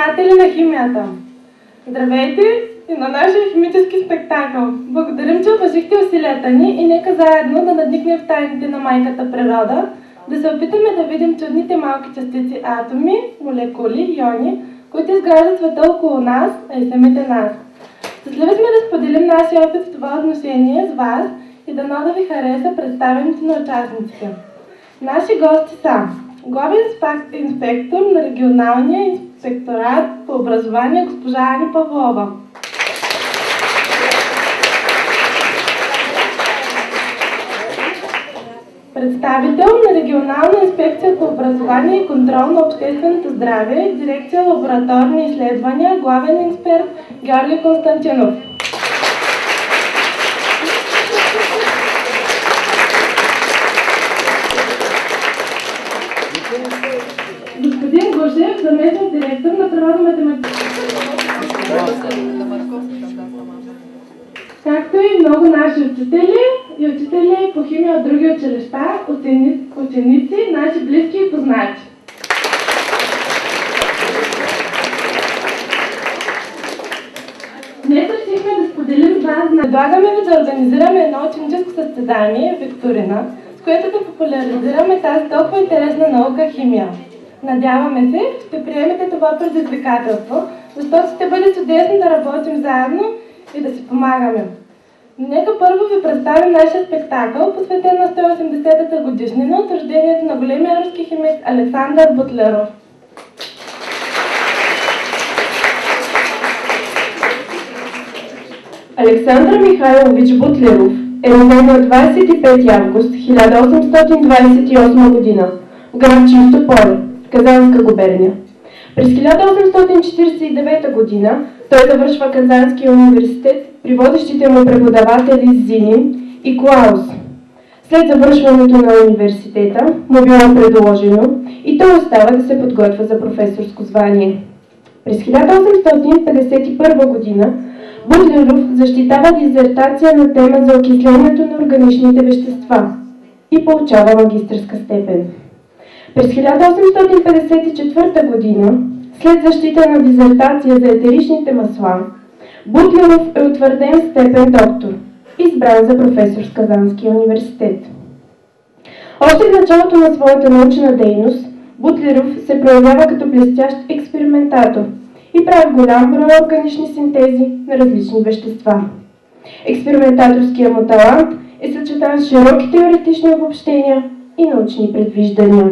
приятели на химията! Здравейте и на нашия химически спектакъл! Благодарим, че уважихте усилията ни и нека заедно да надникнем в тайните на майката природа, да се опитаме да видим чудните малки частици атоми, молекули, иони, които изграждат света около нас, а и самите нас. Щастливи сме да споделим нашия опит в това отношение с вас и дано да ви хареса представянето на участниците. Наши гости са главен инспектор на регионалния инспекторат по образование госпожа Ани Павлова, представител на регионална инспекция по образование и контрол на общественото здраве, дирекция лабораторни изследвания, главен експерт Георги Константинов. Господин Гушев, заместник директор на природно-математическа, както и много наши учители и учители по химия от други училища, ученици, наши близки и познати. Днес решихме да споделим с вас. Предлагаме ви да организираме едно ученическо състезание, викторина, с което да популяризираме тази толкова интересна наука химия. Надяваме се, ще приемете това предизвикателство, защото ще бъде чудесно да работим заедно и да си помагаме. Нека първо ви представим нашия спектакъл, посветен на 180-та годишнина от рождението на големия руски химик Александър Бутлеров. Александър Михайлович Бутлеров е роден на 25 август 1828 година в град Чисто поле, Казанска губерния. През 1849 година той завършва Казанския университет при водещите му преподаватели Зинин и Клаус. След завършването на университета му било предложено и той остава да се подготвя за професорско звание. През 1851 година Бутлеров защитава дизертация на тема за окислението на органичните вещества и получава магистърска степен. През 1854 година, след защита на дизертация за етеричните масла, Бутлеров е утвърден степен доктор, избран за професор в Казанския университет. Още в началото на своята научна дейност, Бутлеров се проявява като блестящ експериментатор и прави голям брой органични синтези на различни вещества. Експериментаторският му талант е съчетан с широки теоретични обобщения и научни предвиждания.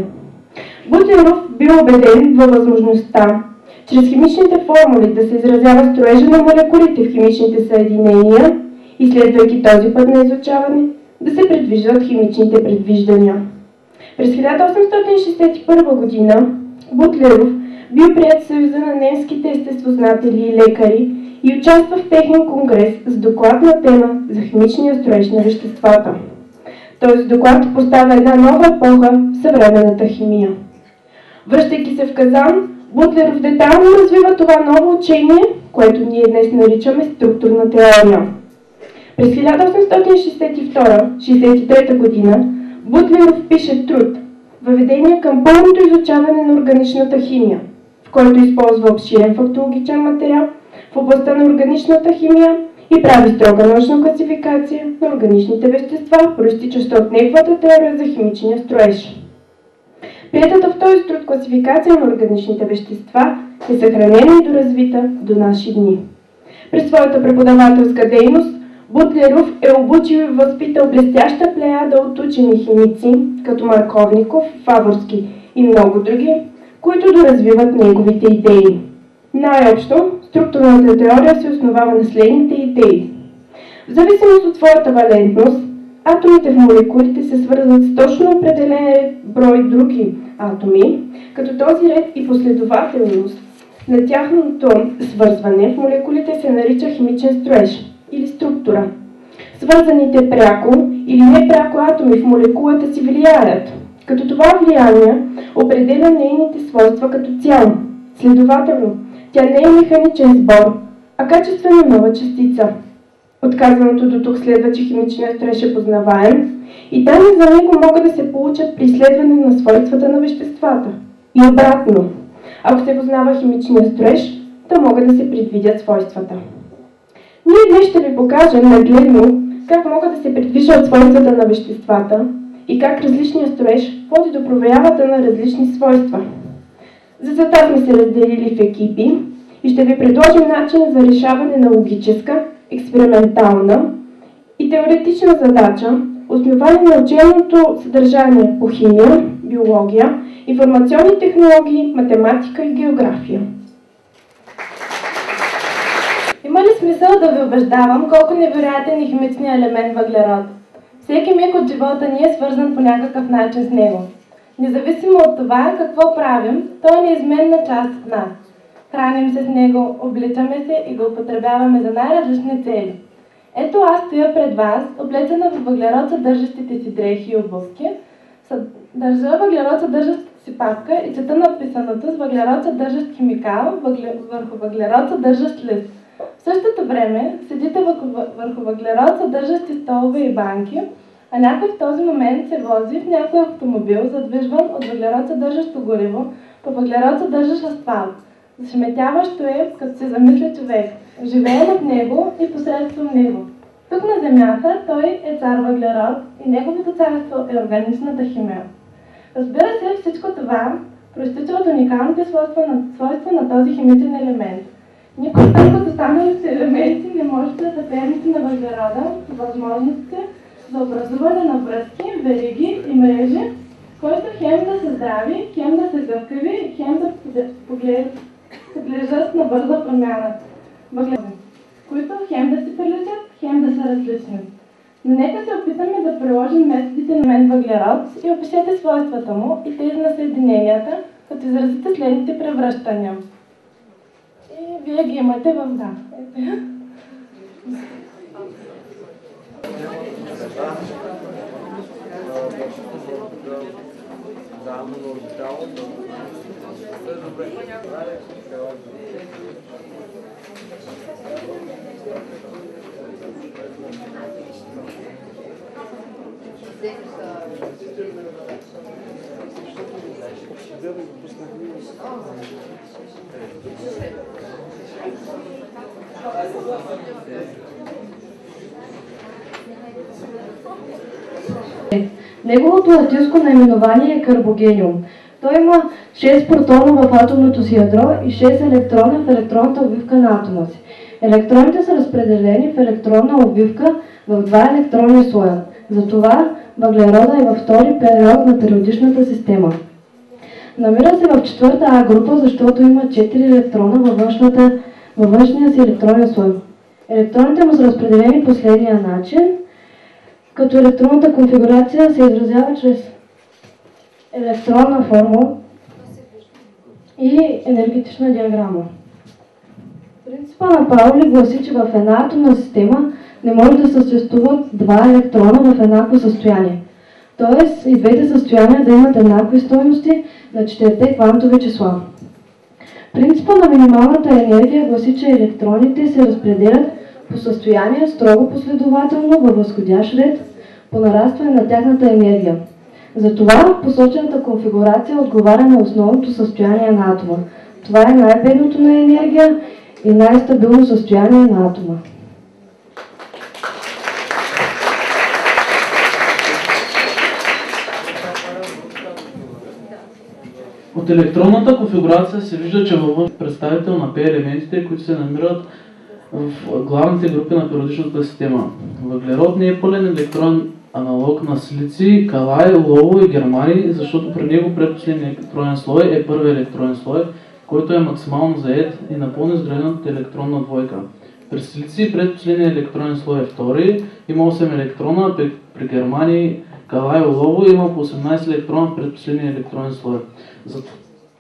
Бутлеров бил убеден във възможността чрез химичните формули да се изразява строежа на молекулите в химичните съединения и следвайки този път на изучаване, да се предвиждат химичните предвиждания. През 1861 година Бутлеров бил приет в Съюза на немските естествознатели и лекари и участва в техен конгрес с доклад на тема за химичния строеж на веществата. Този доклад поставя една нова епоха в съвременната химия. Връщайки се в Казан, Бутлеров детайлно развива това ново учение, което ние днес наричаме структурна теория. През 1862-63 година Бутлеров пише труд „Въведение към пълното изучаване на органичната химия“, в който използва обширен фактологичен материал в областта на органичната химия и прави строга научна класификация на органичните вещества, произтичаща от неговата теория за химичния строеж. Приетата в този труд класификация на органичните вещества е съхранена и доразвита до наши дни. През своята преподавателска дейност Бутлеров е обучил и възпитал блестяща плеяда от учени химици, като Марковников, Фаворски и много други, които доразвиват неговите идеи. Най-общо, структурната теория се основава на следните идеи. В зависимост от своята валентност, атомите в молекулите се свързват с точно определен ред брой други атоми, като този ред и последователност на тяхното свързване в молекулите се нарича химичен строеж или структура. Свързаните пряко или непряко атоми в молекулата си влияят, като това влияние определя нейните свойства като цяло. Следователно, тя не е механичен сбор, а качествено нова частица. От казаното до тук следва, че химичният строеж е познаваем и данни за него могат да се получат при изследване на свойствата на веществата. И обратно, Ако се познава химичния строеж, то могат да се предвидят свойствата. Ние днес ще ви покажем нагледно как могат да се предвиждат свойствата на веществата и как различният строеж води до проявата на различни свойства. За целта сме се разделили в екипи и ще ви предложим начин за решаване на логическа, експериментална и теоретична задача, основани на учебното съдържание по химия, биология, информационни технологии, математика и география. Има ли смисъл да ви убеждавам колко невероятен е химичният елемент въглерод? Всеки миг от живота ни е свързан по някакъв начин с него. Независимо от това какво правим, той е неизменна част от нас. Храним се с него, обличаме се и го употребяваме за най-различни цели. Ето аз стоя пред вас, облечена в въглерод съдържащите си дрехи и обувки, държа въглерод съдържащата си папка и чета написаното с въглерод съдържащ химикал върху въглерод съдържащ лист. В същото време седите върху въглерод съдържащи столове и банки, а някой в този момент се вози в някой автомобил, задвижван от въглерод съдържащо гориво по въглерод съдържащ асфалт. Зашеметяващо е, като се замисли човек. Живее над него и посредством него. Тук на Земята той е цар въглерод и неговото царство е органичната химия. Разбира се, всичко това произтича от уникалните свойства на този химичен елемент. Никой от останалите елементи не може да съперници на въглерода възможностите за образуване на връзки, вериги и мрежи, които хем да са здрави, хем да са гъвкави, хем да подлежат на бърза промяна. Които хем да си приличат, хем да са различни. Но нека се опитаме да приложим методите на елемент въглерод и опишете свойствата му и тези на съединенията, като изразите следните превръщания. И вие ги имате в да. Неговото латинско наименование е карбогениум. Той има 6 протона в атомното си ядро и 6 електрона в електронната обвивка на атома си. Електроните са разпределени в електронна обвивка в 2 електронни слоя. Затова въглерода е във втори период на периодичната система. Намира се в 4-та А група, защото има 4 електрона във външния си електронен слой. Електроните му са разпределени по следния начин, като електронната конфигурация се изразява чрез електронна формула и енергетична диаграма. Принципа на Паули гласи, че в една атомна система не може да съществуват 2 електрона в еднакво състояние. Тоест и двете състояния да имат еднакви стойности на 4 квантови числа. Принципа на минималната енергия гласи, че електроните се разпределят по състояние строго последователно във възходящ ред по нарастване на тяхната енергия. Затова посочената конфигурация отговаря на основното състояние на атома. Това е най-бедното на енергия и най-стабилно състояние на атома. От електронната конфигурация се вижда, че във външен представител на P елементите, които се намират в главните групи на периодичната система. Въглерод не е пълен електрон аналог на силиций, калай, олово и германий, защото при него предпоследният електронен слой е първи електронен слой, който е максимално заед и напълно изграден от електронна двойка. При силиций предпоследният електронен слой е втори, има 8 електрона, при германий, калай, олово има по 18 електрона в предпоследния електронен слой.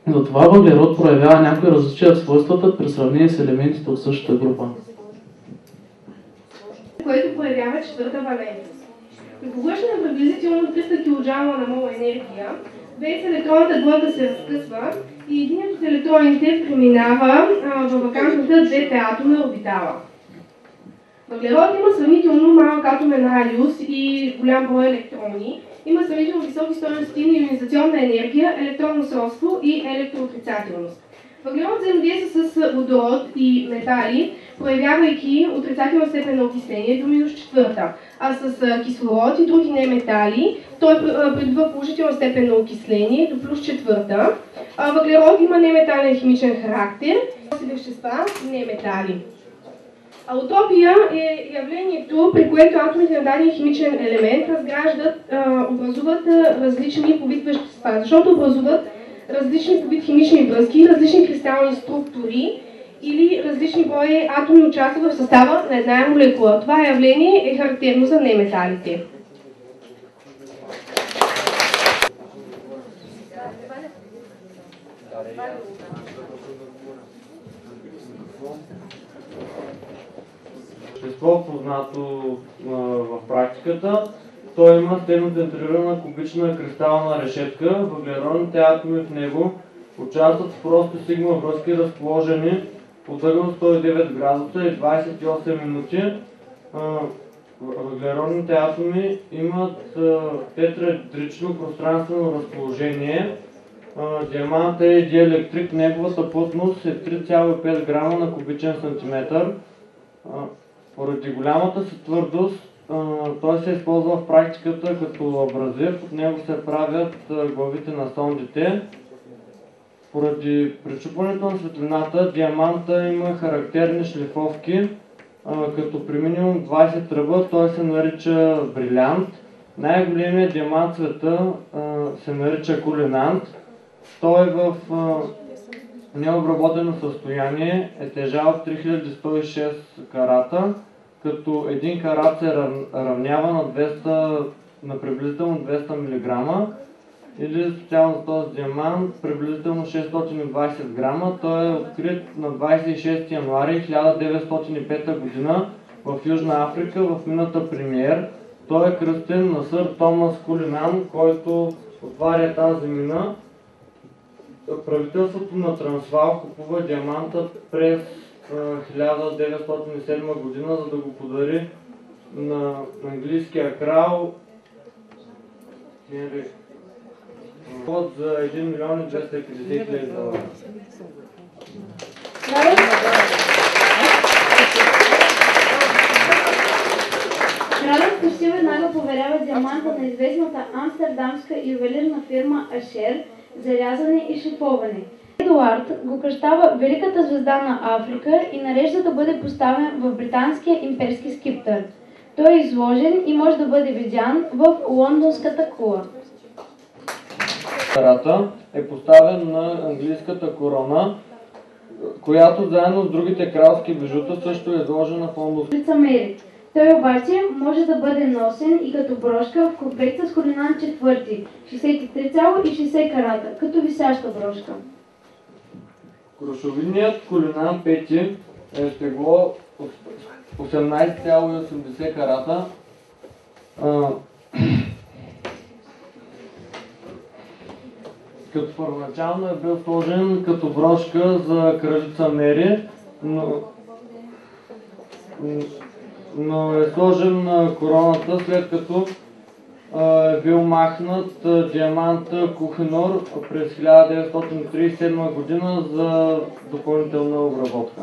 Затова въглерод проявява някои различия в свойствата при сравнение с елементите от същата група. Което проявява четвърта валентност. При поглъщане на приблизително 300 кJ на мол енергия, без електронната двойка се разкъсва и единият от електроните преминава във вакантната 2 атомна орбитала. Въглерод има сравнително малък атомен радиус и голям брой електрони, има сравнително високи стойности на ионизационна енергия, електронно сродство и електроотрицателност. Въглерод взаимодейства с водород и метали, проявявайки отрицателна степен на окисление до -4, а с кислород и други неметали той придобива положителна степен на окисление до +4. Въглерод има неметален химичен характер, вещества, неметали. Алотропия е явлението, при което атомите на даден химичен елемент образуват различни по вид вещества, защото образуват различни по вид химични връзки, различни кристални структури или различни брои атоми участват в състава на една молекула. Това явление е характерно за неметалите. Вещество, познато в практиката, то има стеноцентрирана кубична кристална решетка. Въглеродните атоми в него участват в прости сигма връзки, разположени от ъгъл 109 градуса и 28 минути. Въглеродните атоми имат тетраедрично пространствено разположение. Диамантът е диелектрик, неговата плътност е 3,5 грама на кубичен сантиметър. Поради голямата си твърдост, той се използва в практиката като абразив. От него се правят главите на сондите. Поради пречупването на светлината, диаманта има характерни шлифовки, като при минимум 20 тръба той се нарича брилянт. Най-големият диамант в света се нарича кулинант. Той в необработено състояние е тежал 3106 карата, като 1 карат се равнява на приблизително 200 мг, или специално за този диамант приблизително 620 грама. Той е открит на 26 януари 1905 г. в Южна Африка в мината Премиер. Той е кръстен на сър Томас Кулинан, който отваря тази мина. Правителството на Трансвал купува диамантът през 1907 година, за да го подари на английския крал Хенри за 1 милион и 250 хиляди долара. Кралят почти веднага поверява диаманта на известната амстердамска ювелирна фирма Ашер за рязане и шлифоване. Едуард го кръщава великата звезда на Африка и нарежда да бъде поставен в британския имперски скиптър. Той е изложен и може да бъде видян в лондонската кула. Карата е поставен на английската корона, която заедно с другите кралски бижута също е изложена в лондонската. Той обаче може да бъде носен и като брошка в комплект с Кулинан 4, 63,60 карата, като висяща брошка. Крошовидният Кулинан 5 е тегло 18,80 карата. Като първоначално е бил сложен като брошка за кралица Мери, но е сложен на короната, след като е бил махнат диаманта Кохинор през 1937 година за допълнителна обработка.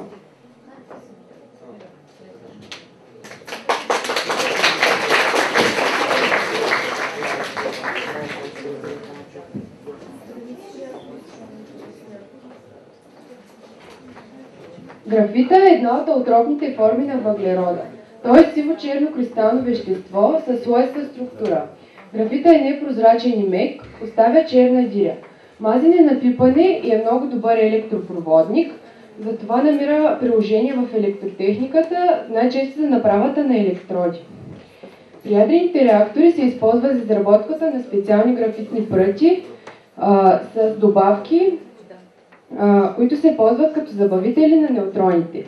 Графита е една от алотропните форми на въглерода. Той е сиво-черно кристално вещество със слойска структура. Графита е непрозрачен и мек, оставя черна диря. Мазен е на пипане и е много добър електропроводник, затова намира приложение в електротехниката, най-често за направата на електроди. При ядрените реактори се използва за изработката на специални графитни пръти с добавки, които се ползват като забавители на неутроните.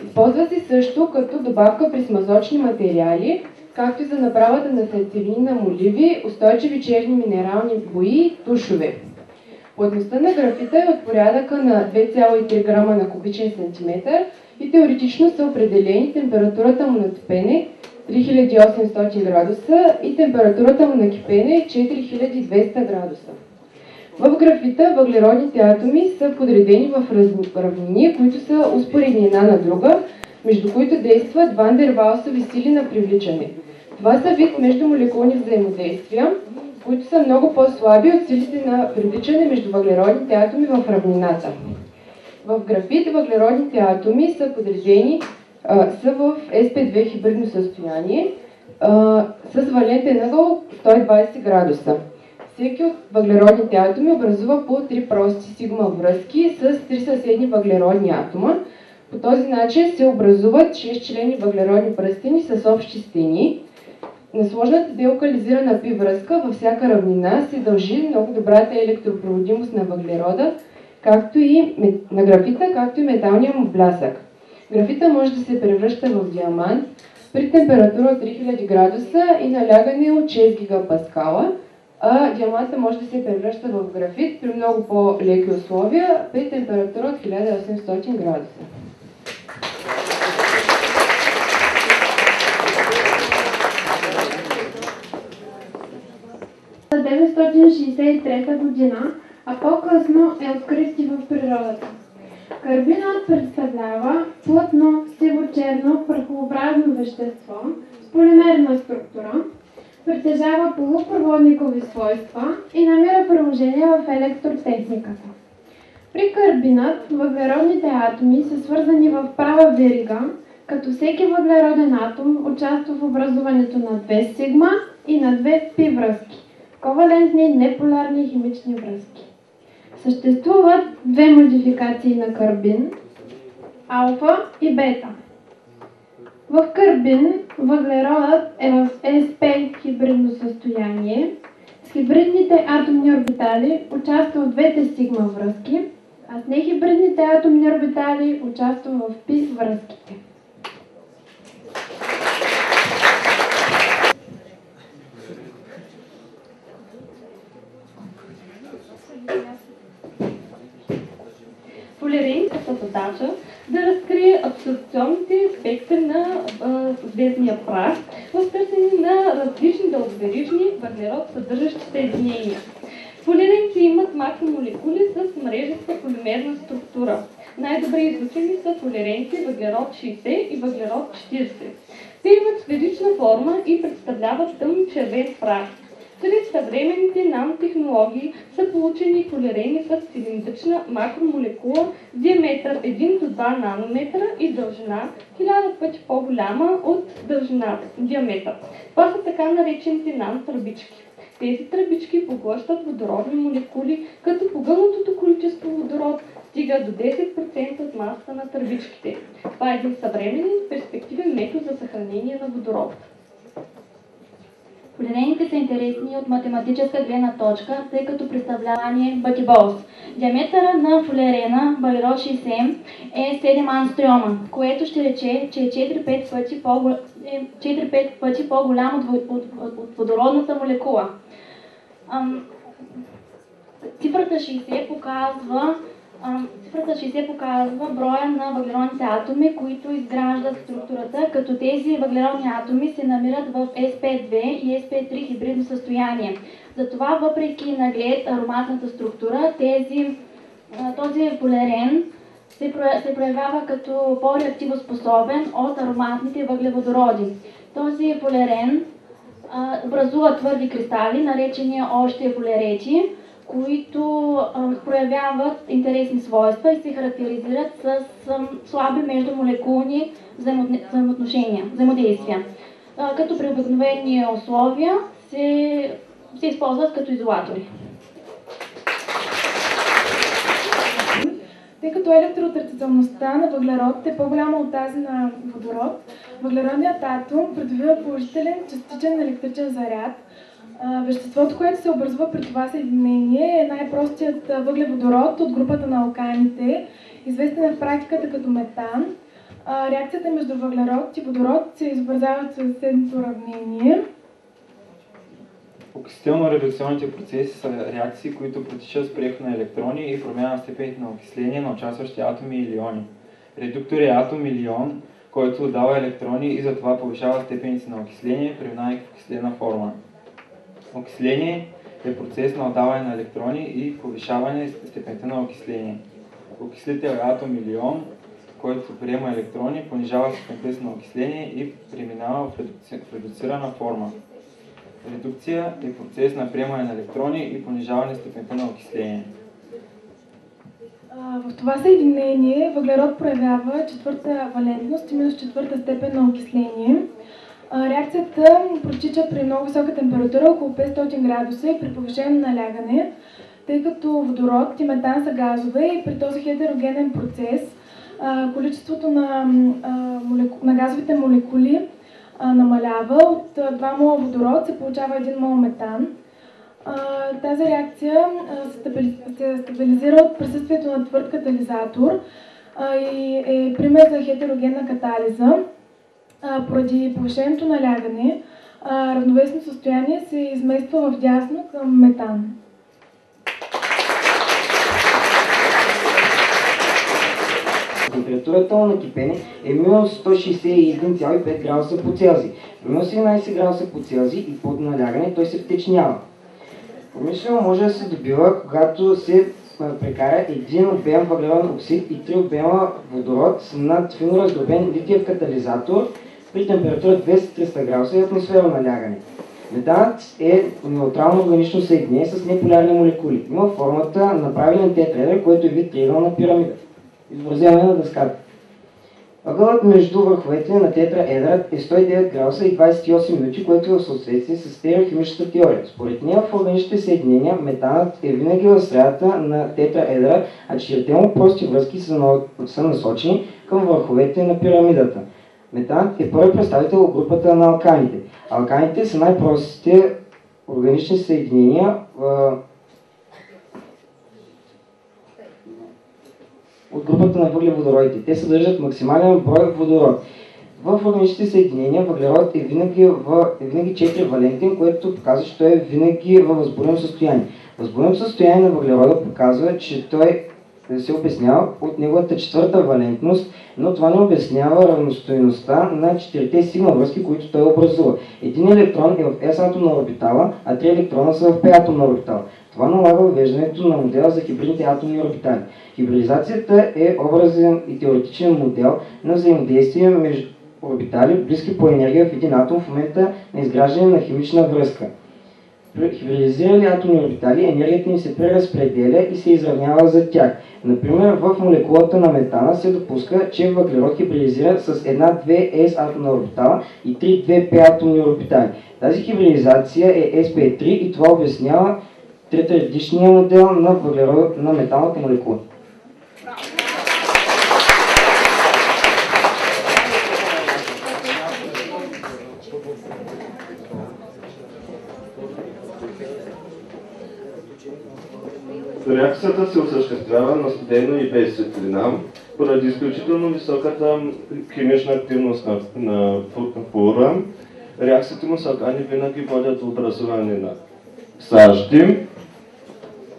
Използва се също като добавка при смазочни материали, както и за направата на сърцевини на моливи, устойчиви черни минерални бои и тушове. Плътността на графита е от порядъка на 2,3 грама на кубичен сантиметър и теоретично са определени температурата му на топене 3800 градуса и температурата му на кипене 4200 градуса. В графита въглеродните атоми са подредени в равнини, които са успоредни една на друга, между които действат Ван дер Валсови сили на привличане. Това са вид междумолекулни взаимодействия, които са много по-слаби от силите на привличане между въглеродните атоми в равнината. В графит въглеродните атоми са подредени са в sp2 хибридно състояние с валентен ъгъл 120 градуса. Всеки от въглеродните атоми образува по 3 прости сигма връзки с 3 съседни въглеродни атома. По този начин се образуват 6-члени въглеродни пръстени с общи стени. На сложната делокализирана пи връзка във всяка равнина се дължи много добрата електропроводимост на въглерода, както и на графита, както и металния му блясък. Графита може да се превръща в диамант при температура от 3000 градуса и налягане от 6 гигапаскала, а диаманта може да се превръща в графит при много по-леки условия при температура от 1800 градуса. В 1963 година, а по-късно е открит и в природата. Карбинът представлява плътно, сиво-черно, прахообразно вещество с полимерна структура, притежава полупроводникови свойства и намира приложение в електротехниката. При карбинът въглеродните атоми са свързани в права верига, като всеки въглероден атом участва в образуването на 2 сигма и на 2 пи връзки – ковалентни неполярни химични връзки. Съществуват 2 модификации на карбин – алфа и бета. В карбин въглеродът е в sp хибридно състояние. С хибридните атомни орбитали участва в 2 сигма връзки, а с нехибридните атомни орбитали участва в пи връзките. Фулеренската задача да разкрие абсорбционните спектри на звездния прах в търсене на различни дълговерижни въглерод съдържащи съединения. Фулеренци имат макромолекули с мрежеста полимерна структура. Най-добре изучени са фулеренци въглерод 60 и въглерод 40. Те имат сферична форма и представляват тъмно червен прах. Чрез съвременните нанотехнологии са получени фулерени с цилиндрична макромолекула с диаметър 1 до 2 нанометра и дължина 1000 пъти по-голяма от дължината, диаметър. Това са така наречените нанотръбички. Тези тръбички поглъщат водородни молекули, като погълнатото количество водород стига до 10% от масата на тръбичките. Това е един съвременен перспективен метод за съхранение на водород. Фулерените са интересни от математическа гледна точка, тъй като представляване Бътиболс. Диаметъра на фулерена въглерод 60 е 7 ангстрома, което ще рече, че е 4-5 пъти по-голям от водородната молекула. Цифрата 60 показва броя на въглеродните атоми, които изграждат структурата, като тези въглеродни атоми се намират в sp2 и sp3 хибридно състояние. Затова, въпреки наглед ароматната структура, този фулерен се проявява като по-реактивоспособен от ароматните въглеводороди. Този фулерен образува твърди кристали, наречени още фулерети, които проявяват интересни свойства и се характеризират с слаби междумолекулни взаимодействия. Като при обикновени условия се използват като изолатори. Тъй като електроотрицателността на въглерод е по-голяма от тази на водород, въглеродният атом придобива положителен частичен електричен заряд. Веществото, което се образува при това съединение, е най-простият въглеводород от групата на алканите, известен в практиката като метан. Реакцията между въглерод и водород се изобразява чрез следното уравнение. Окислително-редукционните процеси са реакции, които протичат с приеход на електрони и промяна на степените на окисление на участващи атоми или иони. Редуктор е атом или ион, който отдава електрони и затова повишава степените на окисление, преминавайки в окислена форма. Окисление е процес на отдаване на електрони и повишаване степента на окисление. Окислител е атом или ион, който приема електрони, понижава степента на окисление и преминава в редуцирана форма. Редукция е процес на приемане на електрони и понижаване степента на окисление. В това съединение въглерод проявява четвърта валентност и минус четвърта степен на окисление. Реакцията протича при много висока температура, около 500 градуса и при повишено налягане, тъй като водород и метан са газове и при този хетерогенен процес количеството на газовите молекули намалява. От 2 мола водород се получава 1 мол метан. Тази реакция се стабилизира от присъствието на твърд катализатор и е пример за хетерогенна катализа. Поради повишеното налягане, равновесно състояние се измества в дясно към метан. Температурата на кипене е минус 161,5 градуса по Целзий. При минус 11 градуса по Целзий и под налягане той се втечнява. Промишлено може да се добива, когато се прекара 1 обем въглероден оксид и 3 обема водород над финно раздробен литиев катализатор при температура 200-300 градуса и атмосферно налягане. Метанът е неутрално органично съединение с неполярни молекули. Има формата на правилен тетраедър, който е вид триъгълна пирамида. Изобразяване на дъската. Ъгълът между върховете на тетраедрът е 109 градуса и 28 минути, което е в съответствие с стереохимичната теория. Според нея в органичните съединения метанът е винаги в средата на тетраедра, а 4 му прости връзки са насочени към върховете на пирамидата. Метанът е първи представител от групата на алканите. Алканите са най-простите органични съединения от групата на въглеводородите. Те съдържат максимален брой водород. В органичните съединения въглерод е винаги 4 валентен, което показва, че той е винаги във възбудено състояние. Възбуденото състояние на въглерода показва, че той се обяснява от неговата четвърта валентност, но това не обяснява равностойността на 4 сигма връзки, които той образува. Един електрон е в S атомна орбитала, а 3 електрона са в P атомна орбитала. Това налага въвеждането на модела за хибридните атомни орбитали. Хибридизацията е образен и теоретичен модел на взаимодействие между орбитали, близки по енергия в един атом в момента на изграждане на химична връзка. При хибридизирани атомни орбитали енергията им се преразпределя и се изравнява за тях. Например, в молекулата на метана се допуска, че въглерод хибридизира с една 2s атомна орбитала и 3 2p атомни орбитали. Тази хибридизация е sp3 и това обяснява третоядичния модел на въглерод на металната молекула. Реакцията се осъществява на студено и без светлина, поради изключително високата химична активност на флуора. Реакциите му с алкани винаги водят до образуване на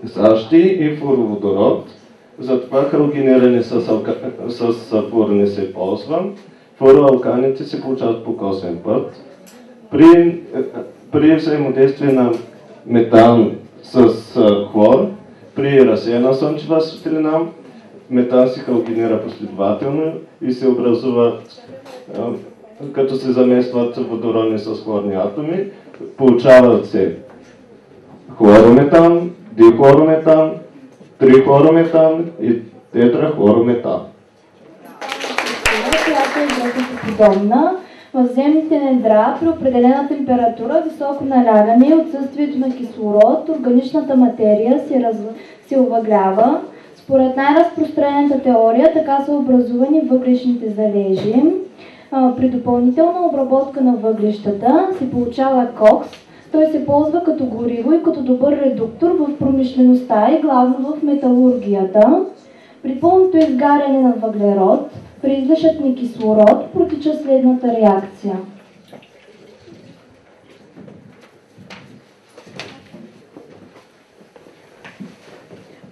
сащи и флуороводород. Затова халогениране с флуор не се ползва. Флуороалканите се получават по косвен път. При взаимодействие на метан с хлор, при разсеяна слънчева светлина, метан се халогенира последователно и се образува, като се заместват водороди с хлорни атоми, получават се хлорометан, дихлорометан, трихлорометан и тетрахлорометан. Която е доста подобна. В земните недра при определена температура, високо налягане и отсъствието на кислород, органичната материя се овъглява. Според най-разпространената теория, така са образувани въглищните залежи. При допълнителна обработка на въглищата се получава кокс. Той се ползва като гориво и като добър редуктор в промишлеността и главно в металургията. При пълното изгаряне на въглерод, при излишък на кислород протича следната реакция.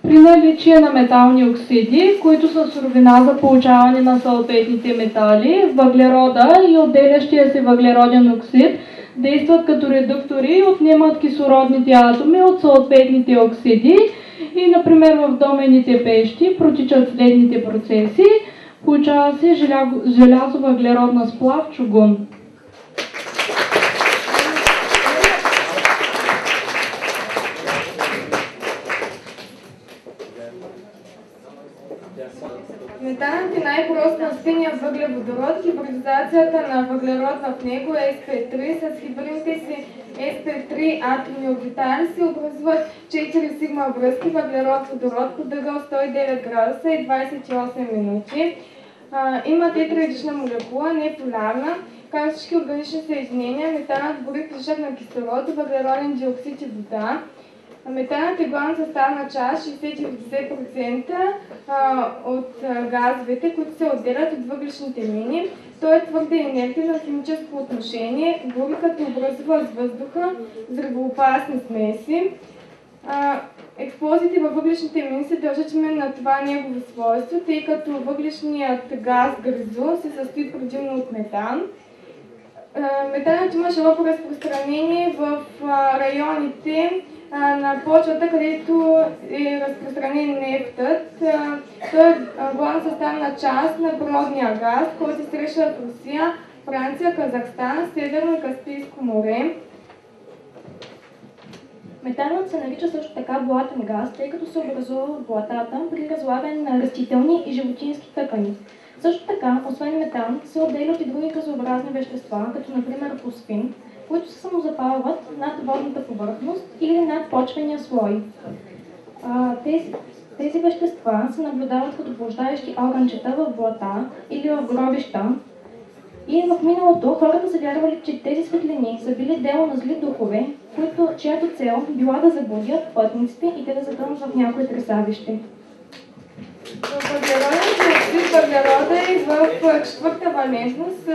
При наличие на метални оксиди, които са суровина за получаване на съответните метали, въглерода и отделящия се въглероден оксид действат като редуктори и отнемат кислородните атоми от съответните оксиди и, например, в доменните пещи протичат следните процеси. Получава се желязо-въглеродна сплав чугун. Метанът е най-прост растения въглеводород. Хибридизацията на въглерод в него е sp3 с хибридните си sp3 атомни орбитали се образуват 4 сигма връзки въглерод-водород по дъгъл 109 градуса и 28 минути. Има тетраедична молекула, неполярна. Както всички органични съединения, метанът бори излишък на кислород, въглероден диоксид и вода. Метанът е главна съставна част, 60-90% от газовете, които се отделят от въглишните мини. Той е твърде инертен в химическо отношение, гори като образува с въздуха взривоопасни смеси. Експлозиите във въглишните мини се дължат именно на това негово свойство, тъй като въглишният газ гризу се състои предимно от метан. Метанът има широко разпространение в районите на почвата, където е разпространен нефтът. Той е главна съставна част на природния газ, който се среща в Русия, Франция, Казахстан, Северно и Каспийско море. Метанът се нарича също така блатен газ, тъй като се образува от блатата при разлагане на растителни и животински тъкани. Също така, освен метан, се отделят и други газообразни вещества, като например фосфин, които се самозапалват над водната повърхност или над почвения слой. Тези вещества се наблюдават като блуждаещи огънчета в блата или в гробища. И в миналото хората са вярвали, че тези светлини са били дело на зли духове, чиято цел била да заблудят пътниците и те да затънат в някои тресавище. Въглерода е в четвърта валентност с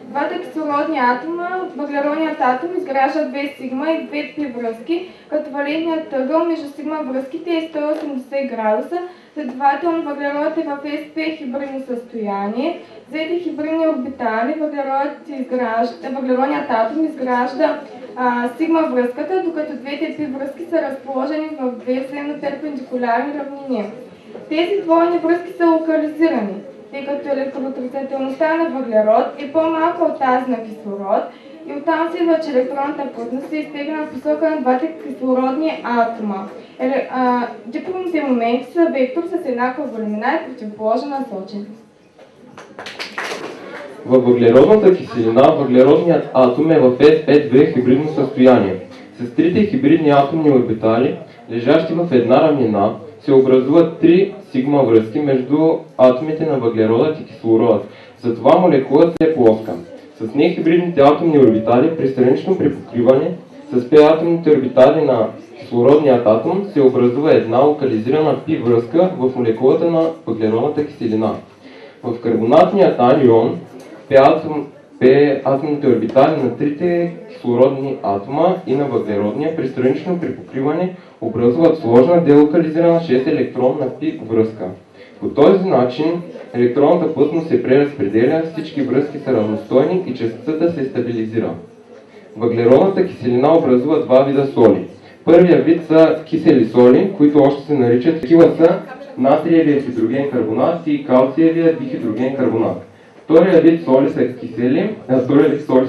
двата кислородни атома. Въглеродният атом изгражда 2 сигма и 2 пи връзки, като валентният ъгъл между сигма връзките е 180 градуса. Следователно въглеродът е в sp хибридно състояние. Двете хибридни орбитали въглеродният атом изгражда сигма връзката, докато двете пи връзки са разположени в две взаимно перпендикулярни равнини. Тези двойни връзки са локализирани, тъй като електроотрицателността на въглерод е по-малка от тази на кислород и оттам се идва, че електронната плътност се изтегна в посока на двата кислородни атома. Диполните моменти са вектор с еднаква големина и противоположна насоченост. Във въглеродната киселина въглеродният атом е в sp2 хибридно състояние. С трите хибридни атомни орбитали, лежащи в една равнина, се образуват 3 сигма връзки между атомите на въглеродът и кислородът. Затова молекулата е плоска. С нехибридните атомни орбитали при странично припокриване с p атомните орбитали на кислородният атом се образува една локализирана пи връзка в молекулата на въглеродната киселина. В карбонатният анион p атомните орбитали на трите кислородни атома и на въглеродния при странично припокриване образуват сложна делокализирана 6-електронна пи връзка. По този начин електронната плътност се преразпределя, всички връзки са равностойни и частицата се стабилизира. Въглеродната киселина образува два вида соли. Първия вид са кисели соли, които още се наричат, такива са натриевия хидроген карбонат и калциевия дихидроген карбонат. Втория вид соли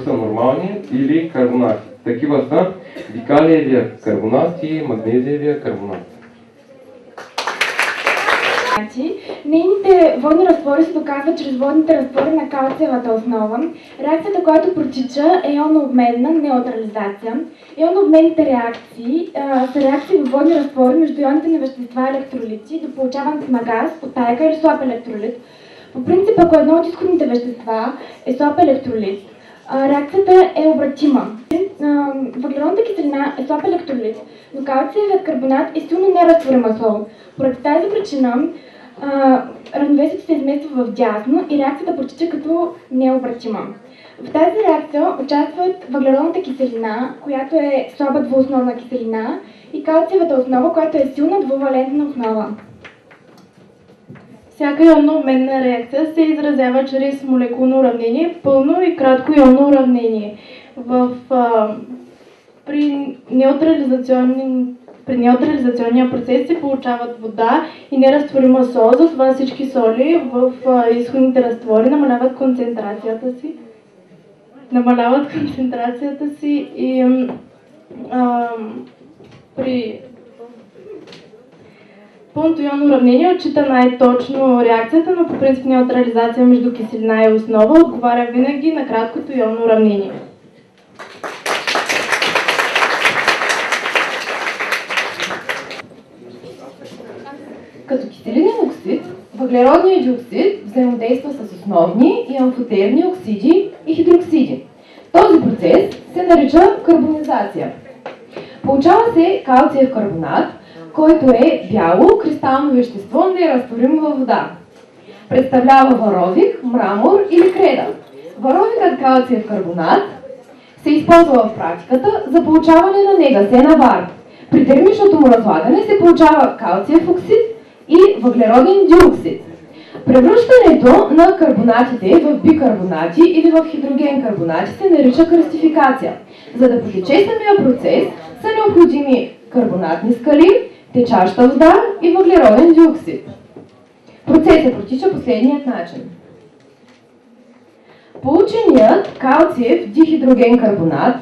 са нормални или карбонати. Такива са дикалиевия карбонат и магнезиевия карбонат. Нейните водни разтвори се доказват чрез водните разтвори на калциевата основа. Реакцията, която протича, е ионообменна неутрализация. Ионообменните реакции са реакции в водни разтвори между ионите на вещества и електролити до получаването на газ, оттайка или слаб електролит. По принцип, ако едно от изходните вещества е слаб електролит, реакцията е обратима. Въглеродната киселина е слаб електролит, но калциевият карбонат е силно неразтворима сол. Поради тази причина равновесието се измества в дясно и реакцията протича като необратима. В тази реакция участват въглеродната киселина, която е слаба двуосновна киселина, и калциевата основа, която е силна двувалентна основа. Всяка ионообменна реакция се изразява чрез молекулно уравнение, пълно и кратко ионно уравнение. При неутрализационния процес се получават вода и неразтворима сол, затова всички соли в изходните разтвори намаляват концентрацията си и при пълното ионно уравнение отчита най-точно реакцията, но по принцип неутрализация между киселина и основа отговаря винаги на краткото ионно уравнение. Като киселинен оксид, въглеродният диоксид взаимодейства с основни и амфотерни оксиди и хидроксиди. Този процес се нарича карбонизация. Получава се калциев карбонат, който е бяло кристално вещество, неразтворимо във вода. Представлява варовик, мрамор или креда. Варовикът калциев карбонат се използва в практиката за получаване на негасена вар. При термичното му разлагане се получава калциев оксид и въглероден диоксид. Превръщането на карбонатите в бикарбонати или в хидроген карбонати се нарича кръстификация. За да протече самия процес са необходими карбонатни скали, течаща вода и въглероден диоксид. Процесът протича последният начин. Полученият калциев дихидроген карбонат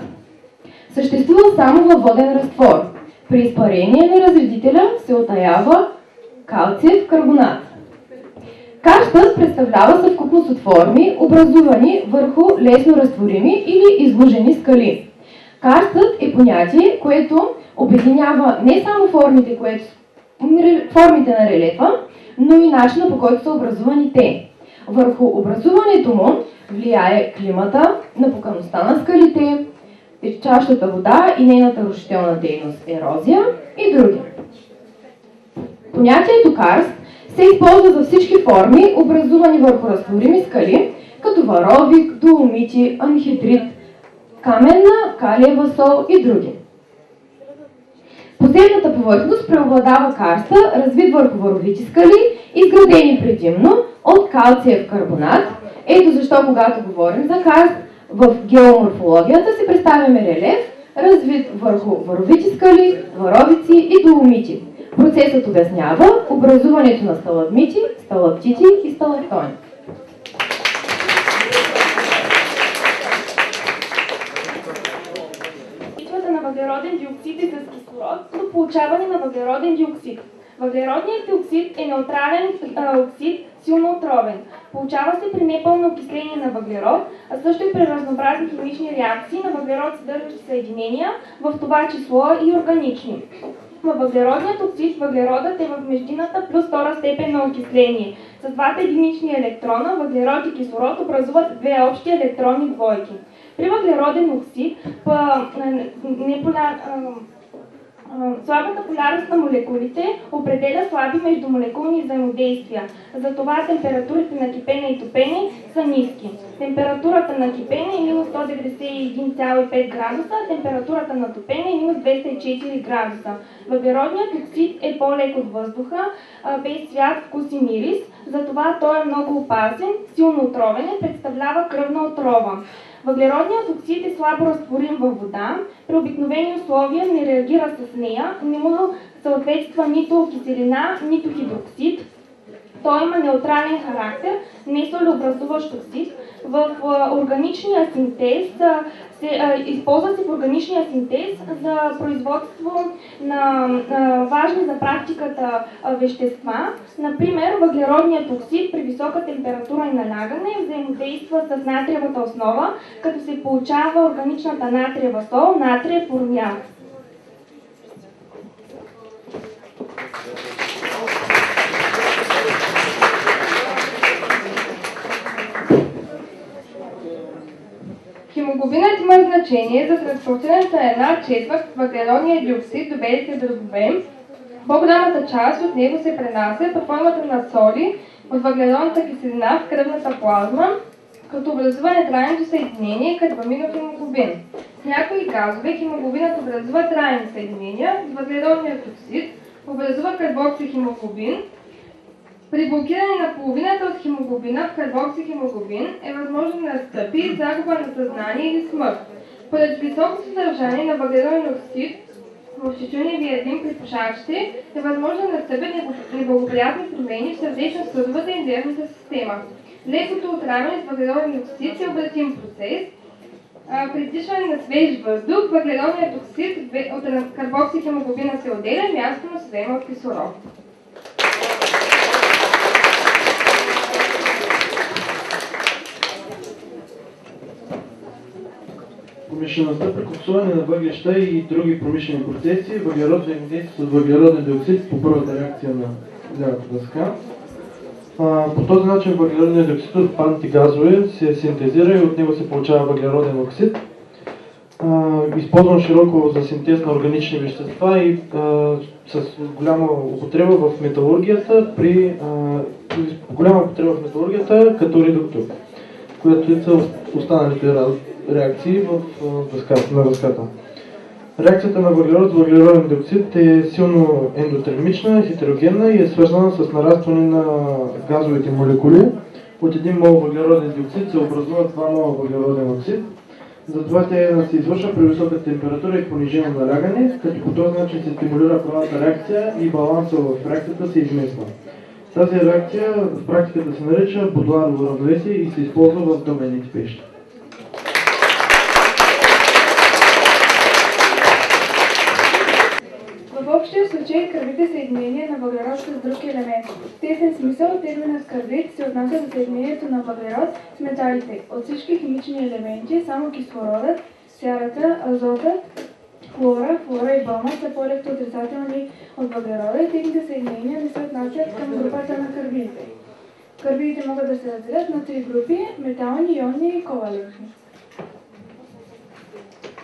съществува само във воден разтвор. При изпарение на разредителя се отаява калциев карбонат. Карстът представлява съвкупност от форми, образувани върху лесно разтворими или излужени скали. Карстът е понятие, което обединява не само формите на релефа, но и начина, по който са образувани те. Върху образуването му влияе климата, напукаността на скалите, течащата вода и нейната рушителна дейност, ерозия и други. Понятието карст се използва за всички форми, образувани върху разтворими скали, като варовик, доломити, анхидрит, каменна, калиева сол и други. Подземната повърхност преобладава карста, развит върху варовити скали, изградени предимно от калциев карбонат. Ето защо, когато говорим за карст, в геоморфологията си представяме релеф, развит върху варовити скали, варовици и доломити. Процесът обяснява образуването на сталагмити, сталактити и сталактони. Изпитването на въглероден диоксид е с кислород до получаване на въглероден диоксид. Въглеродният диоксид е неутрален оксид, силно отровен. Получава се при непълно окисление на въглерод, а също и при разнообразни химични реакции на въглерод съдържащи съединения, в това число и органични. Във въглеродният оксид въглеродът е в междинната плюс втора степен на окисление. С двата единични електрона, въглерод и кислород, образуват две общи електронни двойки. При въглероден оксид слабата полярност на молекулите определя слаби междумолекулни взаимодействия. Затова температурите на кипене и топене са ниски. Температурата на кипене е минус 191,5 градуса, а температурата на топене е минус 204 градуса. Въглеродният оксид е по-лек от въздуха, без цвят, вкус и мирис, затова той е много опасен, силно отровен и представлява кръвна отрова. Въглеродният оксид е слабо разтворим във вода, при обикновени условия не реагира с нея, не му съответства нито киселина, нито хидроксид. Той има неутрален характер, не солеобразуващ оксид. В органичния синтез използва се в органичния синтез за производство на важни за практиката вещества. Например, въглеродният оксид при висока температура и налягане взаимодейства с натриевата основа, като се получава органичната натриева сол, натриев урняк. Хемоглобинът има значение за транспортирането на една четвърт въглеродния диоксид до белите дробове. По-голямата част от него се пренася под формата на соли от въглеродната киселина в кръвната плазма, като образува нетрайното съединение карбамидов хемоглобин. С някои газове хемоглобинът образува трайни съединения, с въглеродният оксид образува карбоксихемоглобин. При блокиране на половината от хемоглобина в карбоксихемоглобин е възможно да настъпи загуба на съзнание или смърт. Поради високо съдържание на въглероден оксид в тютюневия дим при пушачите е възможно да настъпят неблагоприятни промени в сърдечно-съдовата и нервната система. Лекото отравяне с въглероден оксид е обратим процес. При вдишване на свеж въздух, въглеродният оксид от карбоксихемоглобина се отделя, място му се заема от кислород. Промишлеността при коксуване на въглища и други промишлени процеси, въглерод взаимодейства с въглероден диоксид по първата реакция на лявата дъска. По този начин въглеродният диоксид от отпадните газове се синтезира и от него се получава въглероден оксид. Използван широко за синтез на органични вещества и с голяма употреба в металургията, като редуктор, което са останалите реакции на дъската. Реакцията на въглерод с въглероден диоксид е силно ендотермична, хетерогенна и е свързана с нарастване на газовите молекули. От 1 мол въглероден диоксид се образуват 2 мола въглероден оксид. Затова тя се извършва при висока температура и понижено налягане, като по този начин се стимулира първата реакция и баланса в реакцията се измества. Тази реакция в практиката се нарича Бодларово равновесие и се използва в дъменните пещи. В общия случай карбид е съединение на въглерод с друг елемент. В тесен смисъл терминът карбид се отнася до съединението на въглерод с металите. От всички химични елементи само кислородът, сярата, азотът, флора и брома са по-леко отрицателни от въглерода и техните съединения не се отнасят към групата на карбидите. Карбидите могат да се разделят на 3 групи – метални, ионни и ковалентни.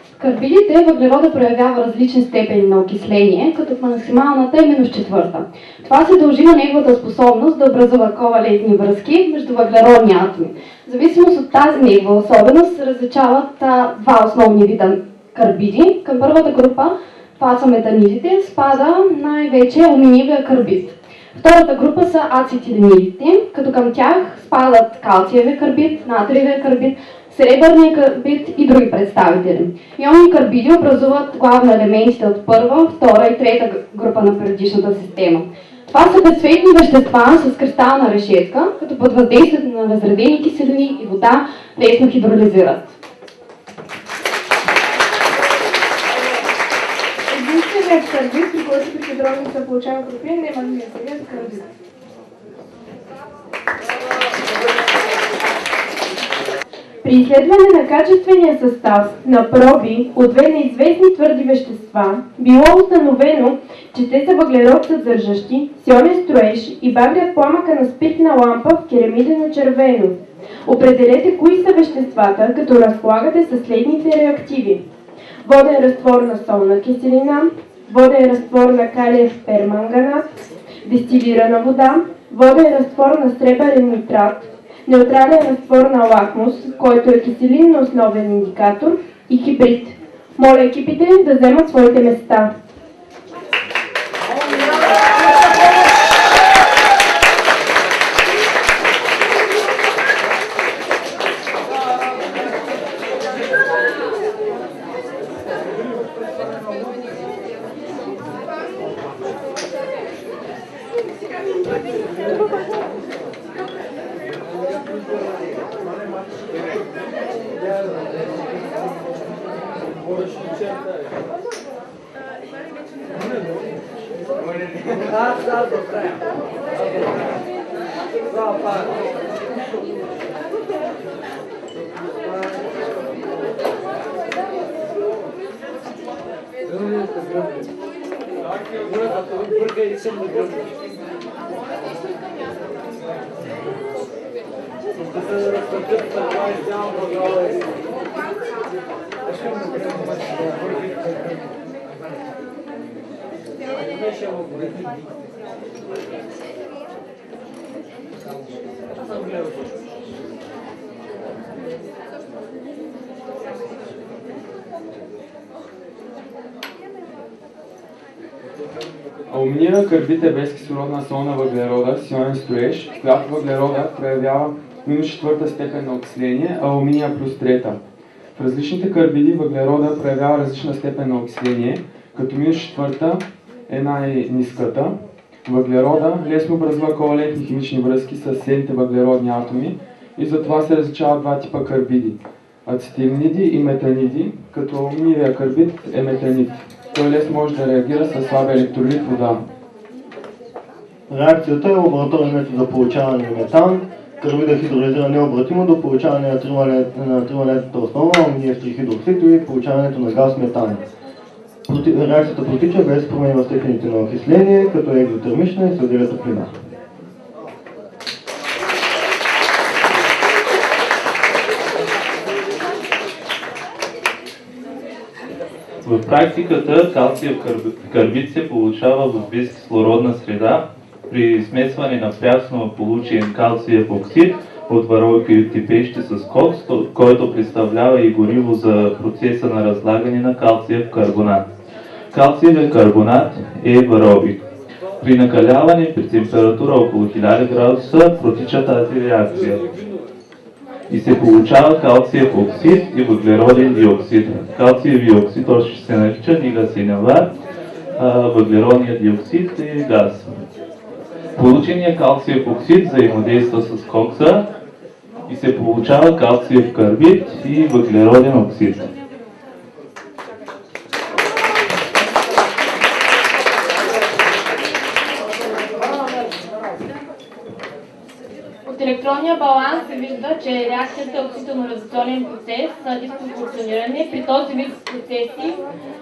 В карбидите въглерода проявява различни степени на окисление, като максималната е -4. Това се дължи на неговата способност да образува ковалентни връзки между въглеродни атоми. В зависимост от тази негова особеност се различават два основни вида карбиди. Към първата група, това са метанидите, спада най-вече алуминиевия карбид. Втората група са ацетиленидите, като към тях спадат калциевия карбид, натриевия карбид, сребърния карбид и други представители. Ионни карбиди образуват главно елементите от първа, втора и трета група на периодичната система. Това са безцветни вещества с кристална решетка, като под въздействието на разредени киселини и вода лесно хидролизират. Единственият карбид, при който при хидролиза получава пропиен, е магнезиевият карбид. При изследване на качествения състав на проби от две неизвестни твърди вещества било установено, че те са въглерод съдържащи, силен строеж и багрят пламъка на спиртна лампа в керамидено червено. Определете кои са веществата, като разполагате със следните реактиви: воден разтвор на солна киселина, воден разтвор на калиев перманганат, дестилирана вода, воден разтвор на сребърен нитрат, неутрален разтвор на лакмус, който е киселинно основен индикатор, и хибрид. Моля екипите да вземат своите места. Алуминиевият карбид е безкислородна сол на въглерода с ионен строеж, в която въглерода проявява -4 степен на окисление, а алуминия +3. В различните карбиди въглерода проявява различна степен на окисление, като -4 е най-ниската. Въглерода лесно образува ковалентни химични връзки с следните въглеродни атоми и затова се различават два типа карбиди – ацетилниди и метаниди, като милия карбид е метанид. Той лесно може да реагира с слабия електролит вода. Реакцията е лабораторен метод за получаване на метан. Карбидът хидролизира необратимо до получаване на тривалентната основа, амониев трихидроксид и получаването на газ метан. Реакцията протича без промени в степените на окисление, като е екзотермична и се отделя топлина. В практиката калциев карбид се получава в безкислородна среда при смесване на прясно получен калциев оксид от варовики пещи с кокс, който представлява и гориво за процеса на разлагане на калциев карбонат. Калциевия карбонат е варовик. При накаляване при температура около 1000 градуса протича тази реакция и се получава калциев оксид и въглероден диоксид. Калциевия оксид още се нарича негасен вар, въглеродният диоксид е газ. Полученият калциев оксид взаимодейства с кокса и се получава калциев карбид и въглероден оксид. От електронния баланс се вижда, че реакцията е оксидно-радиационен процес на диспропорциониране. При този вид процеси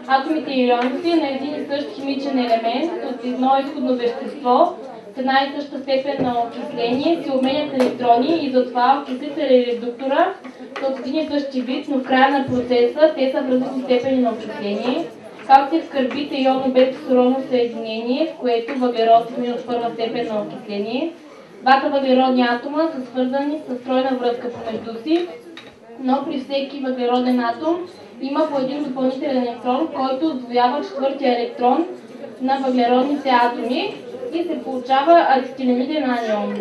атомите и ионите на един и същ химичен елемент от едно изходно вещество с една и съща степен на окисление се обменят електрони и затова окислителя и редуктора са от един и същи вид, но в края на процеса те са в различни степени на окисление. Калциев карбид е ионно безкислородно съединение, в което въглерод с минус първа степен на окисление. Двата въглеродни атома са свързани с тройна връзка помежду си, но при всеки въглероден атом има по един допълнителен електрон, който отвоява четвъртия електрон на въглеродните атоми и се получава ацетилениден анион.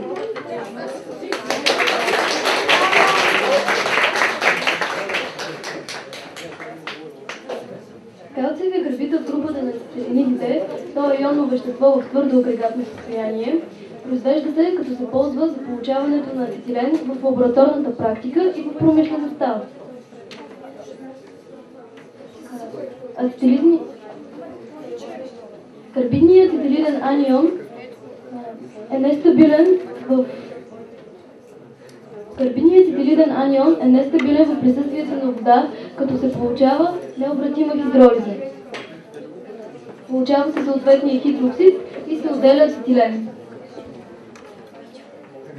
Калциевия карбид от групата на ацетиленидите, то е ионно вещество в твърдо агрегатно състояние. Произвежда се, като се ползва за получаването на ацетилен в лабораторната практика и в промишлеността. Карбидният ацетилиден анион е нестабилен в присъствието на вода, като се получава необратима хидролиза. Получава се съответния хидроксид и се отделя ацетилен.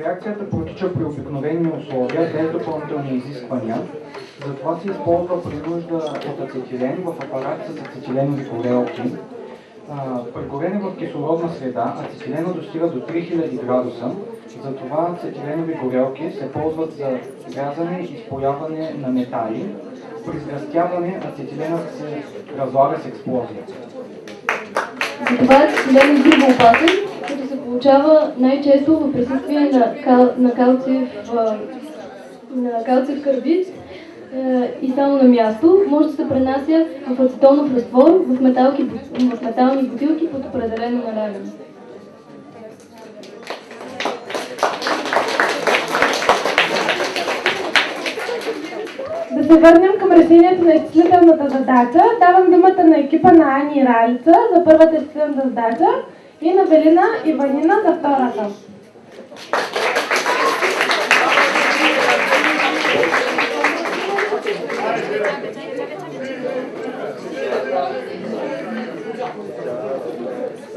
Реакцията протича при обикновени условия, без допълнителни изисквания. Затова се използва при нужда от ацетилен в апарат с ацетиленови горелки. При горене в кислородна среда ацетилено достига до 3000 градуса. Затова ацетиленови горелки се ползват за рязане и изпояване на метали. При сгъстяване ацетиленът се разлага с експлозия. Затова ацетилен е грубо опасен, като се получава най-често в присъствие на калциев карбид и само на място. Може да се пренася в ацетонов разтвор в метални бутилки под определено налягане. Да се върнем към решението на изчислителната задача. Давам думата на екипа на Ани и Ралица за първата изчислителна задача и на Велина и Ванина за втората.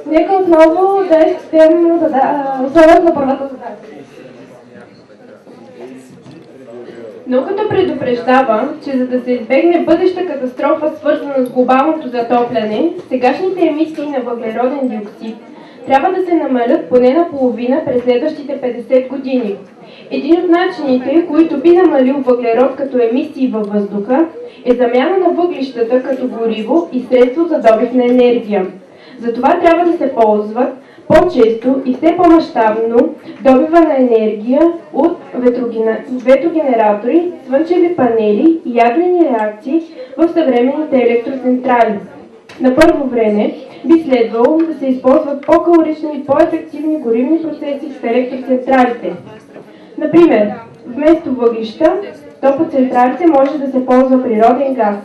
Нека отново да изчетем условията на първата задача. Науката предупреждава, че за да се избегне бъдеща катастрофа, свързана с глобалното затопляне, сегашните емисии на въглероден диоксид трябва да се намалят поне наполовина през следващите 50 години. Един от начините, които би намалил въглерод като емисии във въздуха, е замяна на въглищата като гориво и средство за добив на енергия. Затова трябва да се ползват по-често и все по-мащабно добива на енергия от ветрогенератори, слънчеви панели и ядрени реакции в съвременните електроцентрали. На първо време би следвало да се използват по-калорични и по-ефективни горивни процеси в електроцентралите. Например, вместо въглища, то по централите може да се ползва природен газ.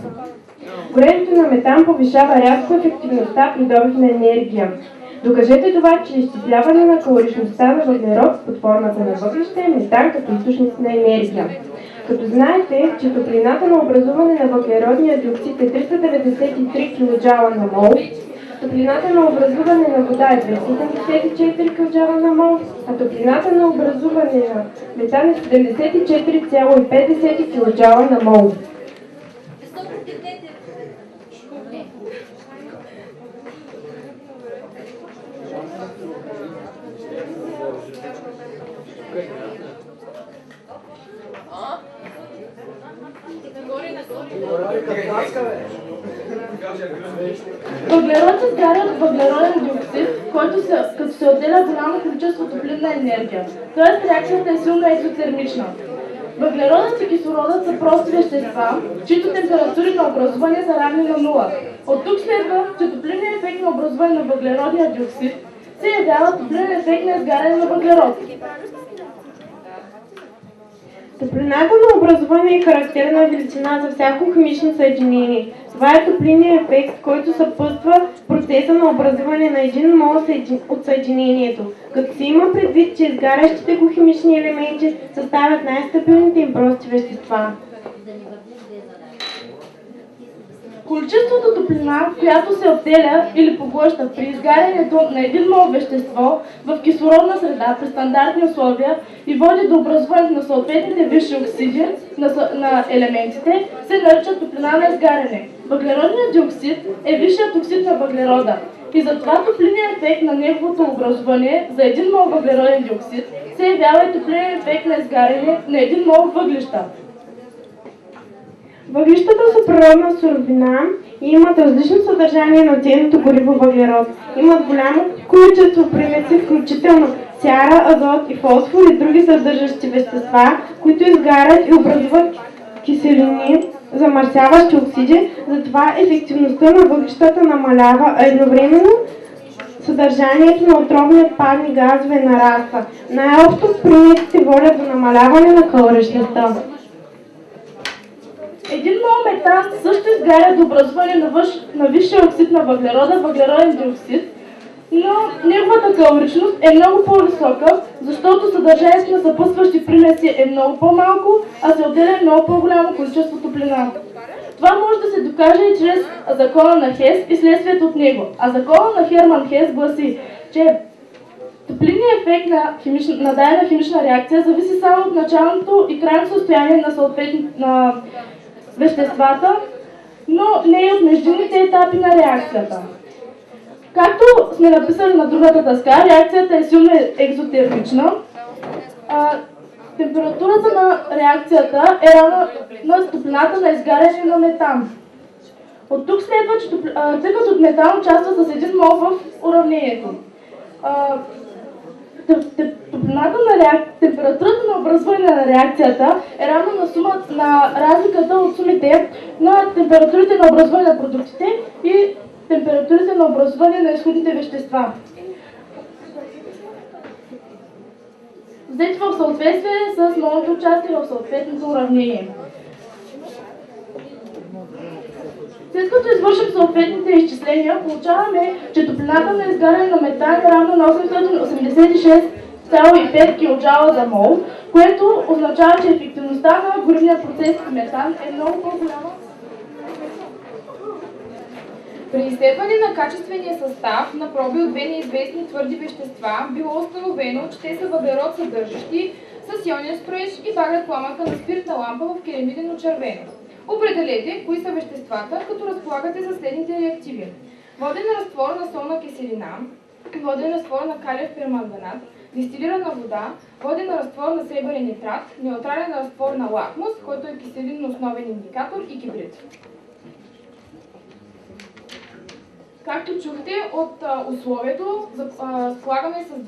Горенето на метан повишава рязко ефективността при добив на енергия. Докажете това, че изчисляване на калоричността на въглерод под формата на въглища е метан като източник на енергия. Като знаете, че топлината на образуване на въглеродния диоксид е 393 кJ на мол, топлината на образуване на вода е 274 кJ на мол, а топлината на образуване на метан е 74,5 кJ на мол. Въглерод се изгаря от въглероден диоксид, който като се отделя голямо количество топлинна енергия. Тоест реакцията е силно екзотермична. Въглеродът и кислородът са прости вещества, чието температури на образуване са равни на 0. От тук следва, че топлинният ефект на образуване на въглеродния диоксид се явява топлинен ефект на изгаряне на въглерод. Топлината на образуване е характерна величина за всяко химично съединение. Това е топлинният ефект, който съпътства процеса на образуване на 1 мол от съединението, като се има предвид, че изгарящите го химични елементи съставят най-стабилните им прости вещества. Количеството топлина, която се отделя или поглъща при изгарянето на 1 мол вещество в кислородна среда при стандартни условия и води до образуването на съответните висши оксиди на елементите, се нарича топлина на изгаряне. Въглеродният диоксид е висшият оксид на въглерода и затова топлинният ефект на неговото образуване за 1 мол въглероден диоксид се явява и топлинният ефект на изгаряне на 1 мол въглища. Въглищата са природна суровина и имат различно съдържание на ценното гориво въглерод. Имат голямо количество примеси, включително сяра, азот и фосфор и други съдържащи вещества, които изгарят и образуват киселини, замърсяващи оксиди, затова ефективността на въглищата намалява, а едновременно съдържанието на отровни парни газове нараства. Най-общо примесите водят до намаляване на калоричността. 1 мол метан също изгаря до образуване на висшия оксид на въглерода, въглероден диоксид, но неговата калоричност е много по-висока, защото съдържанието на съпътстващи примеси е много по-малко, а се отделя много по-голямо количество топлина. Това може да се докаже и чрез закона на Хес и следствието от него. А закона на Херман Хес гласи, че топлинният ефект на дадена химична реакция зависи само от началното и крайното състояние на веществата, но не и от междинните етапи на реакцията. Както сме написали на другата дъска, реакцията е силно екзотермична. Температурата на реакцията е равна на топлината на изгаряне на метан. От тук следва, че тъй като метан участва с 1 мол в уравнението. Температурата на образуване на реакцията е равна на разликата от сумите на температурите на образуване на продуктите и температурите на образуване на изходните вещества. Взети в съответствие с молното участие в съответното уравнение. След като извършим съответните изчисления, получаваме, че топлината на изгаряне на метан е равна на 886,5 кJ за мол, което означава, че ефективността на горивния процес в метан е много по-голяма. При изследване на качествения състав на проби от две неизвестни твърди вещества било установено, че те са въглерод съдържащи с ионен строеж и вагат пламъка на спиртна лампа в керамидено червено. Определете кои са веществата, като разполагате за следните реактиви. Воден разтвор на солна киселина, воден разтвор на калиев перманганат, дистилирана вода, воден разтвор на сребърен нитрат, неутрален разтвор на лакмус, който е киселинно основен индикатор и гибрид. Както чухте от условието за слагане с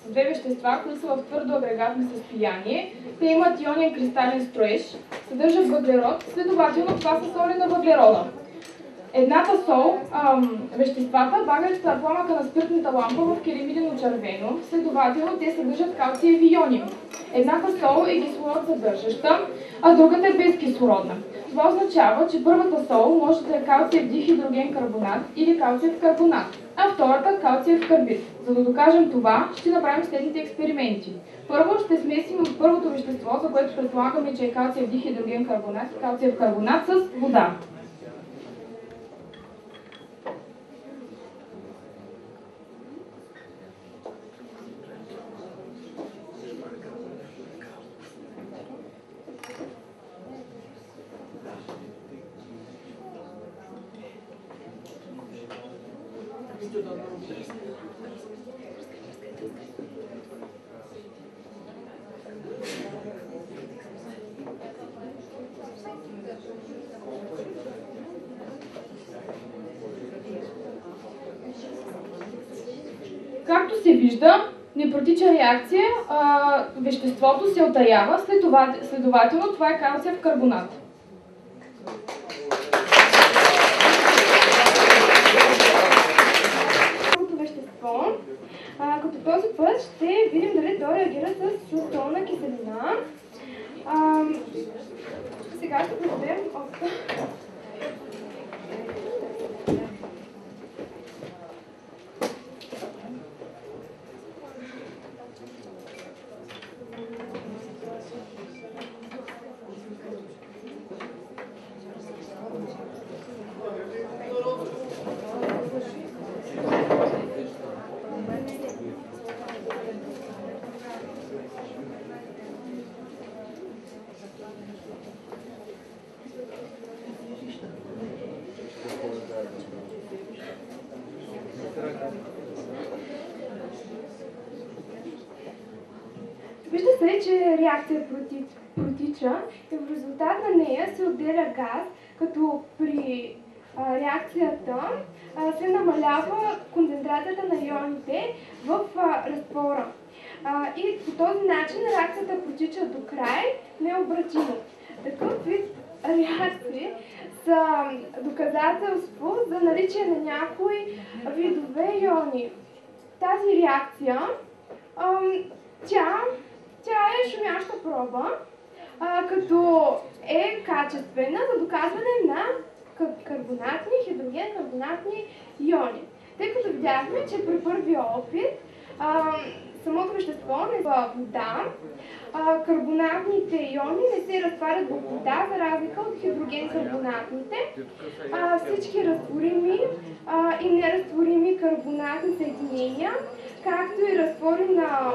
две вещества, които са в твърдо агрегатно състояние, те имат ионен кристален строеж, съдържат въглерод, следователно това са соли на въглерода. Едната сол, веществата, багрят пламъка на спиртната лампа в керемидено червено, следователно те съдържат калциеви иони. Едната сол е кислород съдържаща, а другата е безкислородна. Това означава, че първата сол може да е калциев дихидроген карбонат или калциев карбонат, а втората калциев карбид. За да докажем това, ще направим следните експерименти. Първо ще смесим първото вещество, за което предполагаме, че е калциев дихидроген карбонат и калциев карбонат с вода. Както се вижда, не протича реакция, веществото се отаява, следователно това е калциев карбонат. Вещество, като този път ще видим дали то реагира с солна киселина. Сега ще приберем опта. Вижда се, че реакция протича и в резултат на нея се отделя газ, като при реакцията се намалява концентрацията на ионите в разтвора. И по този начин реакцията протича до край необратимо. Такъв вид реакции са доказателство за наличие на някои видове иони. Тази реакция тя е шумяща проба, като е качествена за доказване на карбонатни, хидроген-карбонатни иони. Тъй като видяхме, че при първия опит самото вещество не е вода, карбонатните иони не се разтварят в вода, за разлика от хидроген-карбонатните. Всички разтворими и неразтворими карбонатни съединения, както и разтвори на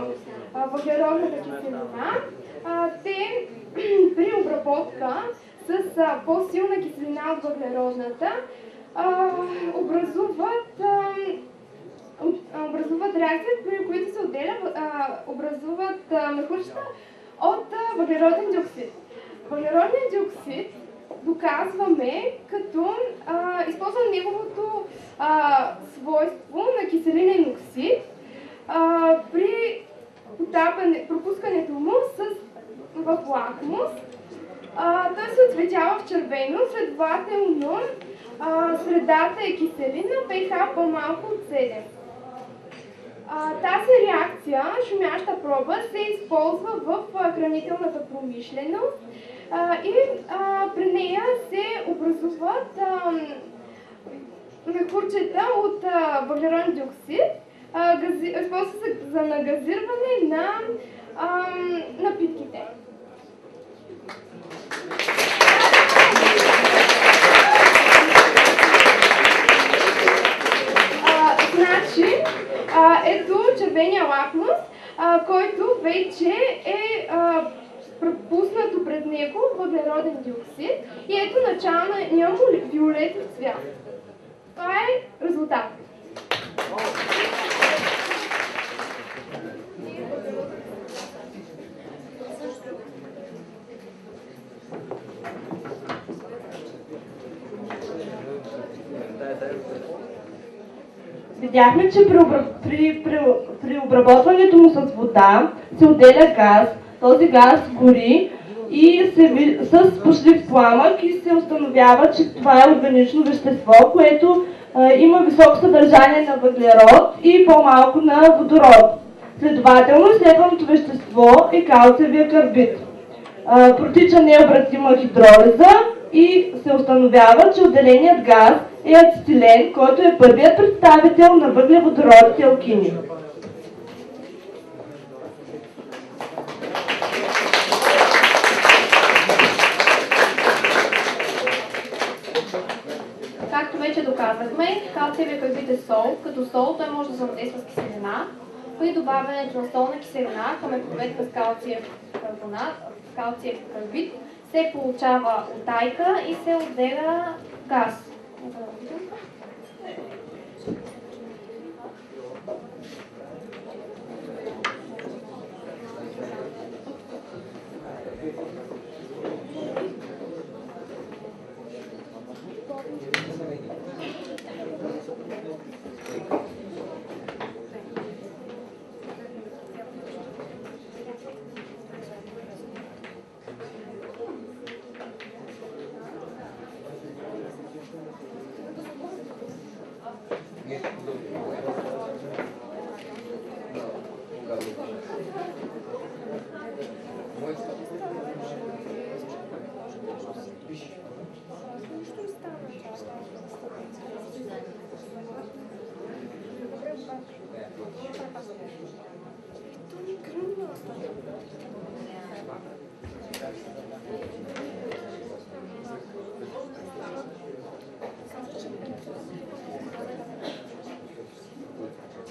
въглеродната киселина, те при обработка с по-силна киселина от въглеродната образуват реакции, при които се образуват мехурчета от въглероден диоксид. Въглеродният диоксид доказваме, като използвам неговото свойство на киселинен оксид при пропускането му в лакмус. Той се оцветява в червено, следователно средата е киселина, pH по-малко от 7. Тази реакция, шумяща проба, се използва в хранителната промишленост и при нея се образуват мехурчета от въглероден диоксид, използва се за нагазирване на напитките. Значи, ето червения лакмус, който вече е пропуснато през него въглероден диоксид и ето началния му виолетов цвят. Това е резултат. Видяхме, че при обработването му с вода се отделя газ, този газ гори и с пошлив пламък и се установява, че това е органично вещество, което има високо съдържание на въглерод и по-малко на водород. Следователно, изследваното вещество е калциевия карбид. Протича необратима хидролиза и се установява, че отделеният газ е ацетилен, който е първият представител на въглеводородите алкини. Както вече доказахме, калциевия карбид е сол. Като сол той може да взаимодейства с киселина. При добавянето на солна киселина към епроведка с калциев карбид се получава утайка и се отделя газ.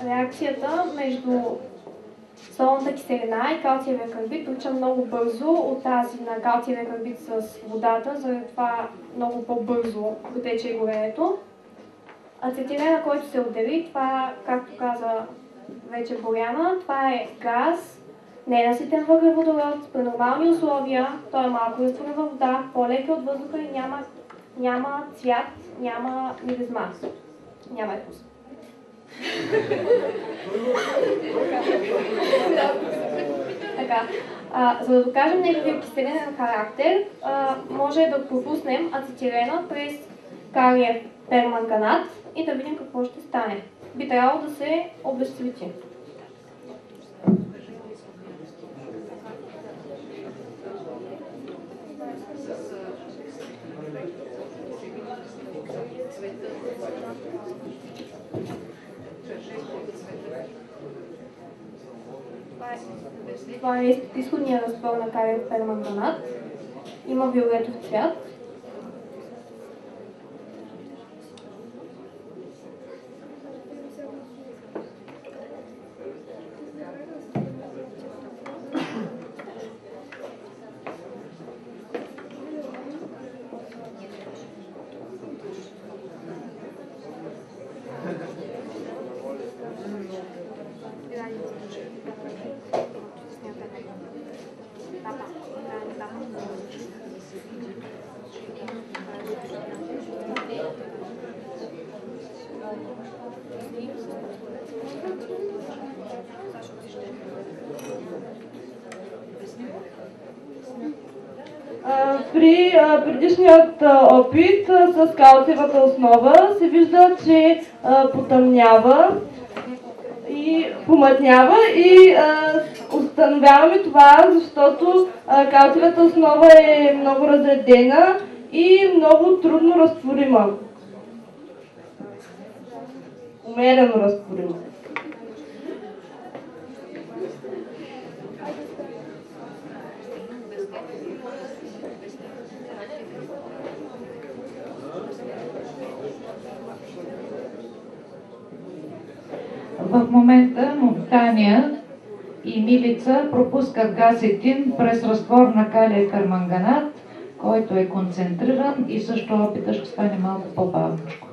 Реакцията между солната киселина и калциевия карбид протича много бързо от тази на калциевия карбид с водата, заради това много по-бързо протече и горенето. Ацетилена, който се отдели, това, както каза вече Боряна, това е газ, ненаситен въглеводород, при нормални условия, той е малко разтворен във вода, по-лек от въздуха и няма цвят, няма миризма, няма вкус. Така, за да докажем неговия киселинен характер, може да пропуснем ацетилена през кариев перманганат и да видим какво ще стане. Би трябвало да се обезцвети. Това е изходният разтвор на кариев перманганат. Има виолетов цвят. При предишният опит с калциевата основа се вижда, че потъмнява и помътнява и установяваме това, защото калциевата основа е много разредена и много трудно разтворима. Умерено разтворима. В момента Таня и Милица пропускат газ един през разтвор на калиев перманганат, който е концентриран и също опита ще стане малко по-бавничко.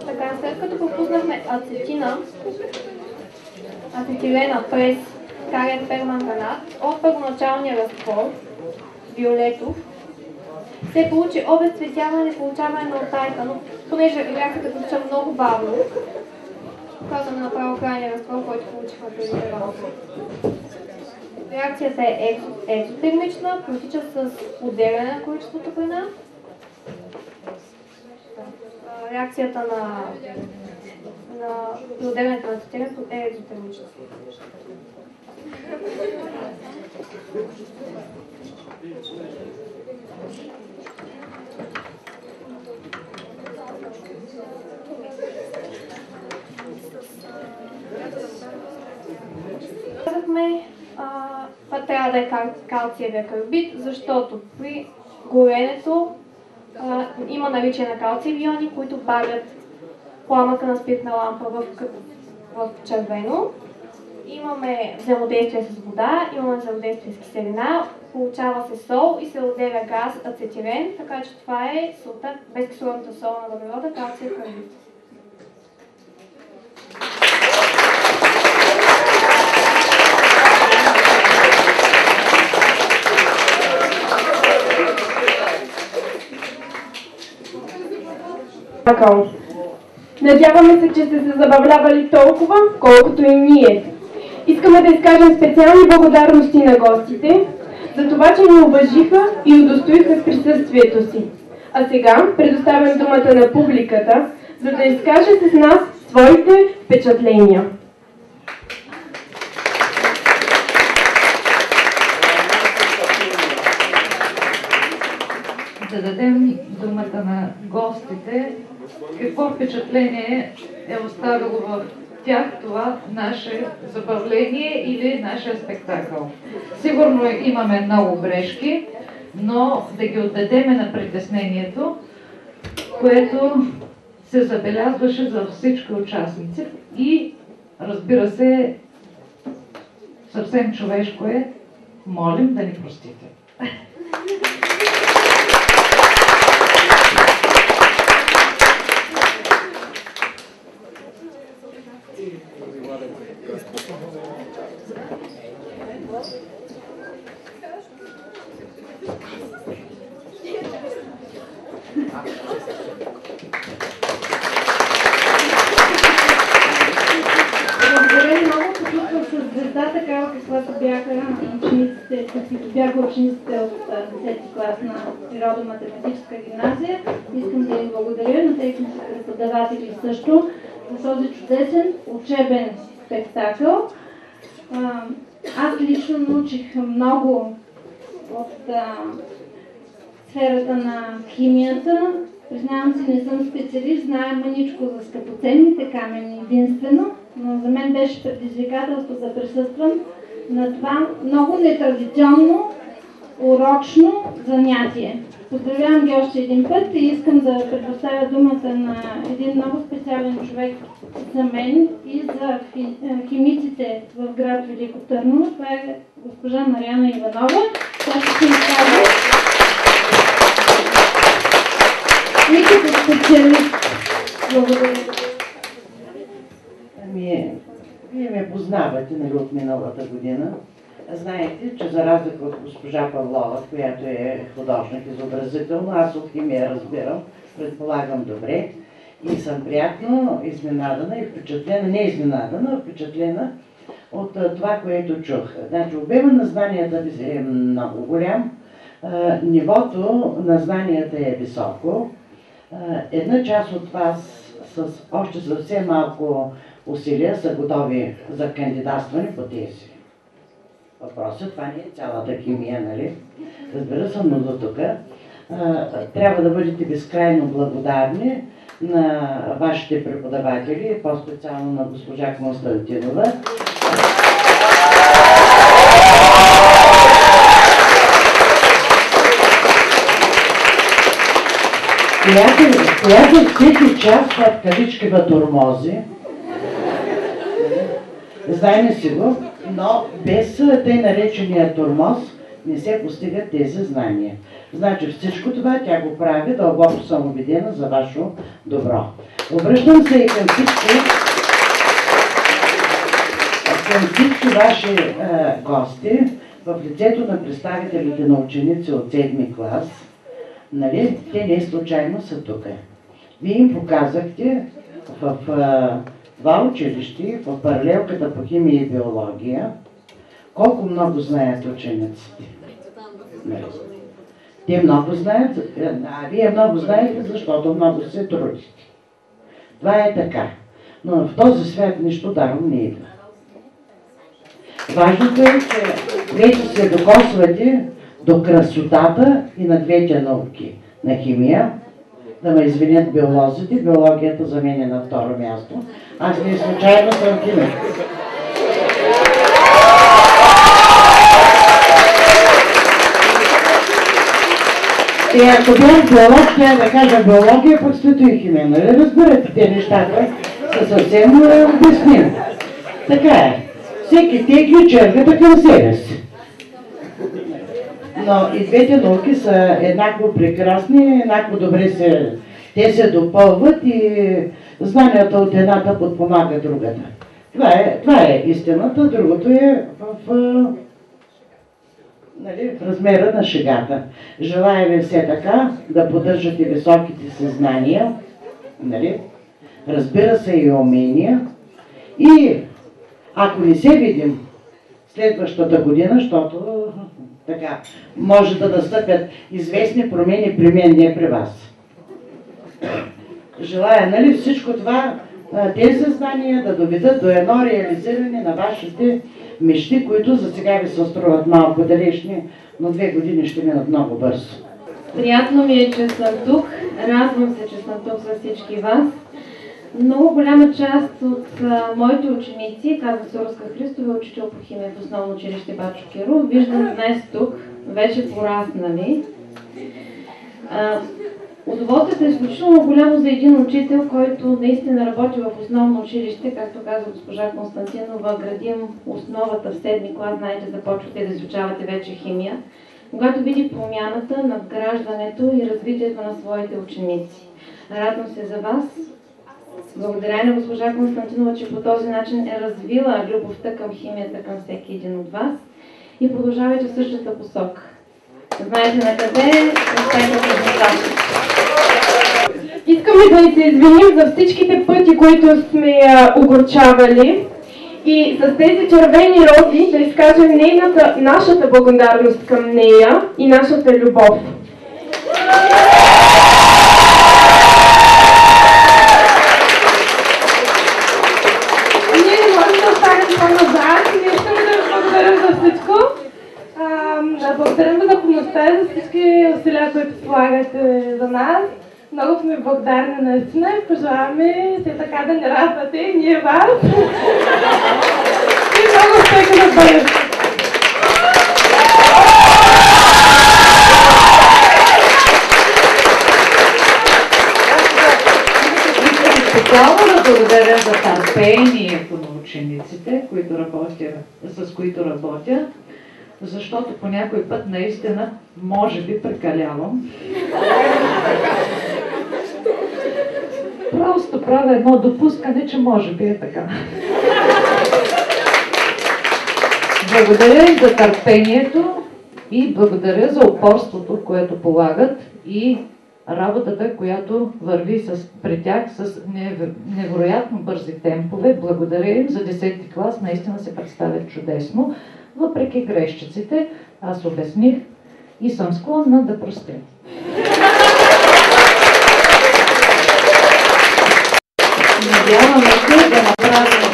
Така, след като пропуснахме ацетилена през калиев перманганат от първоначалния разтвор, виолетов, се получи обезцветяване, получаване на оттайка, но понеже реакцията протича много бавно, казваме направо крайния разтвор, който получихме преди това. Реакцията е екзотермична, протича с отделяне на количество топлина. Реакцията на отделянето на ацетилен е екзотермична. Казахме, това трябва да е калциевия карбид, защото при горенето има наличие на калциеви иони, които палят пламъка на спиртна лампа в червено. Имаме взаимодействие с вода, имаме взаимодействие с киселина, получава се сол и се отделя газ ацетилен, така че това е солта, безкислородната сол на въглерода, калциев карбид. Надяваме се, че сте се забавлявали толкова, колкото и ние. Искаме да изкажем специални благодарности на гостите за това, че ни уважиха и удостоиха с присъствието си. А сега предоставям думата на публиката, за да изкаже с нас своите впечатления. Да дадем думата на гостите, какво впечатление е оставило в тях това наше забавление или нашия спектакъл. Сигурно имаме много грешки, но да ги отдадеме на притеснението, което се забелязваше за всички участници и, разбира се, съвсем човешко е, молим да ни простите. Благодаря много, почувствах с звезда, такава каквато бяха учениците, каквито бяха учениците от 10-ти клас на природо-математическа гимназия. Искам да им благодаря на техните преподаватели също за този чудесен учебен спектакъл. Аз лично научих много от сферата на химията. Признавам си, не съм специалист, знае мъничко за скъпоценните камъни единствено, но за мен беше предизвикателство да присъствам на това много нетрадиционно, урочно занятие. Поздравявам ги още един път и искам да предоставя думата на един много специален човек за мен и за химиците в град Велико Търново. Това е госпожа Мариана Иванова. Тя ще се изкаже и като специалист. Благодаря. Вие ме познавате, нали, от миналата година. Знаете, че за разлика от госпожа Павлова, която е художник изобразително, аз от химия разбирам, предполагам добре и съм приятно изненадана и впечатлена, не изненадана, а впечатлена от това, което чух. Значи, обема на знанията ви е много голям, нивото на знанията е високо. Една част от вас с още съвсем малко усилия са готови за кандидатстване по тези въпроси. Това не е цялата химия, нали? Разбира се, но до тук трябва да бъдете безкрайно благодарни на вашите преподаватели, по-специално на госпожа Константинова. Която всеки час в кавички ва тормози. Знаем си го, но без тъй наречения тормоз не се постигат тези знания. Значи всичко това тя го прави, дълбоко съм убедена, за ваше добро. Обръщам се и към всички ваши гости в лицето на представителите на ученици от 7-ми клас. Нали? Те не случайно са тук. Вие им показахте в това училище, в паралелката по химия и биология, колко много знаят учениците. Те много знаят, а вие много знаете, защото много се трудите. Това е така. Но в този свят нищо даром не идва. Важното е, че вече се докосвате до красотата и на двете науки. На химия, да ме извинят биолозите, биологията за мен е на второ място. Аз не случайно съм химик. И ако бях биолог, тя да кажа биология, пък свето и химия. Нали разбирате, те нещата са съвсем обясними. Така е. Всеки тегли чергата към себе си. Но и двете науки са еднакво прекрасни, еднакво добре те се допълват и знанията от едната подпомага другата. Това е истината, другото е в размера на шегата. Желая ви все така да поддържате високите си знания, нали? Разбира се и умения. И ако не се видим следващата година, защото така, може да настъпят известни промени при мен, не при вас. Желая, нали, всичко това, тези знания да доведат до едно реализиране на вашите мечти, които за сега ви се струват малко далечни, но 2 години ще минат много бързо. Приятно ми е, че съм тук. Радвам се, че съм тук за всички вас. Много голяма част от моите ученици, казва се Руска Христова, учител по химия в основно училище Бачо Киро, виждам днес тук, вече пораснали. Удоволствието е изключително голямо за един учител, който наистина работи в основно училище, както казва госпожа Константинова, градим основата в 7-ми клас, знаете, започвате да изучавате вече химия, когато види промяната, надграждането и развитието на своите ученици. Радвам се за вас. Благодаря на госпожа Константинова, че по този начин е развила любовта към химията към всеки един от вас и продължавайте в същата посока. Знаете на къде успехът е резултат. Искаме да се извиним за всичките пъти, които сме я огорчавали и с тези червени рози да изкажем нашата благодарност към нея и нашата любов. Благодарим за помощта и за всички усилия, които полагате за нас. Много сме благодарни наистина и пожелаваме все така да ни радвате и ние вас. И много успехи на бъдеще! Специално да благодаря за търпението на учениците, с които работя, защото по някой път наистина може би прекалявам. Просто правя едно допускане, че може би е така. Благодаря им за търпението и благодаря за упорството, което полагат и работата, която върви при тях с невероятно бързи темпове. Благодаря им за 10-ти клас, наистина се представят чудесно. Въпреки грешчиците, аз обясних и съм склонна да простя. Надяваме се да направим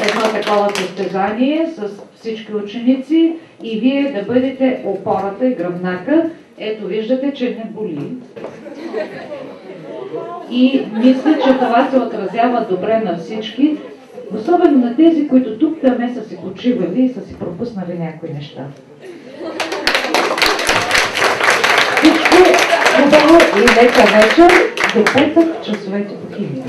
едно такова състезание с всички ученици и вие да бъдете опората и гръбнака. Ето виждате, че не боли. и мисля, че това се отразява добре на всички, особено на тези, които тук-таме са си почивали и са си пропуснали някои неща. Всичко хубаво и лека вечер, до петък часовете по химия.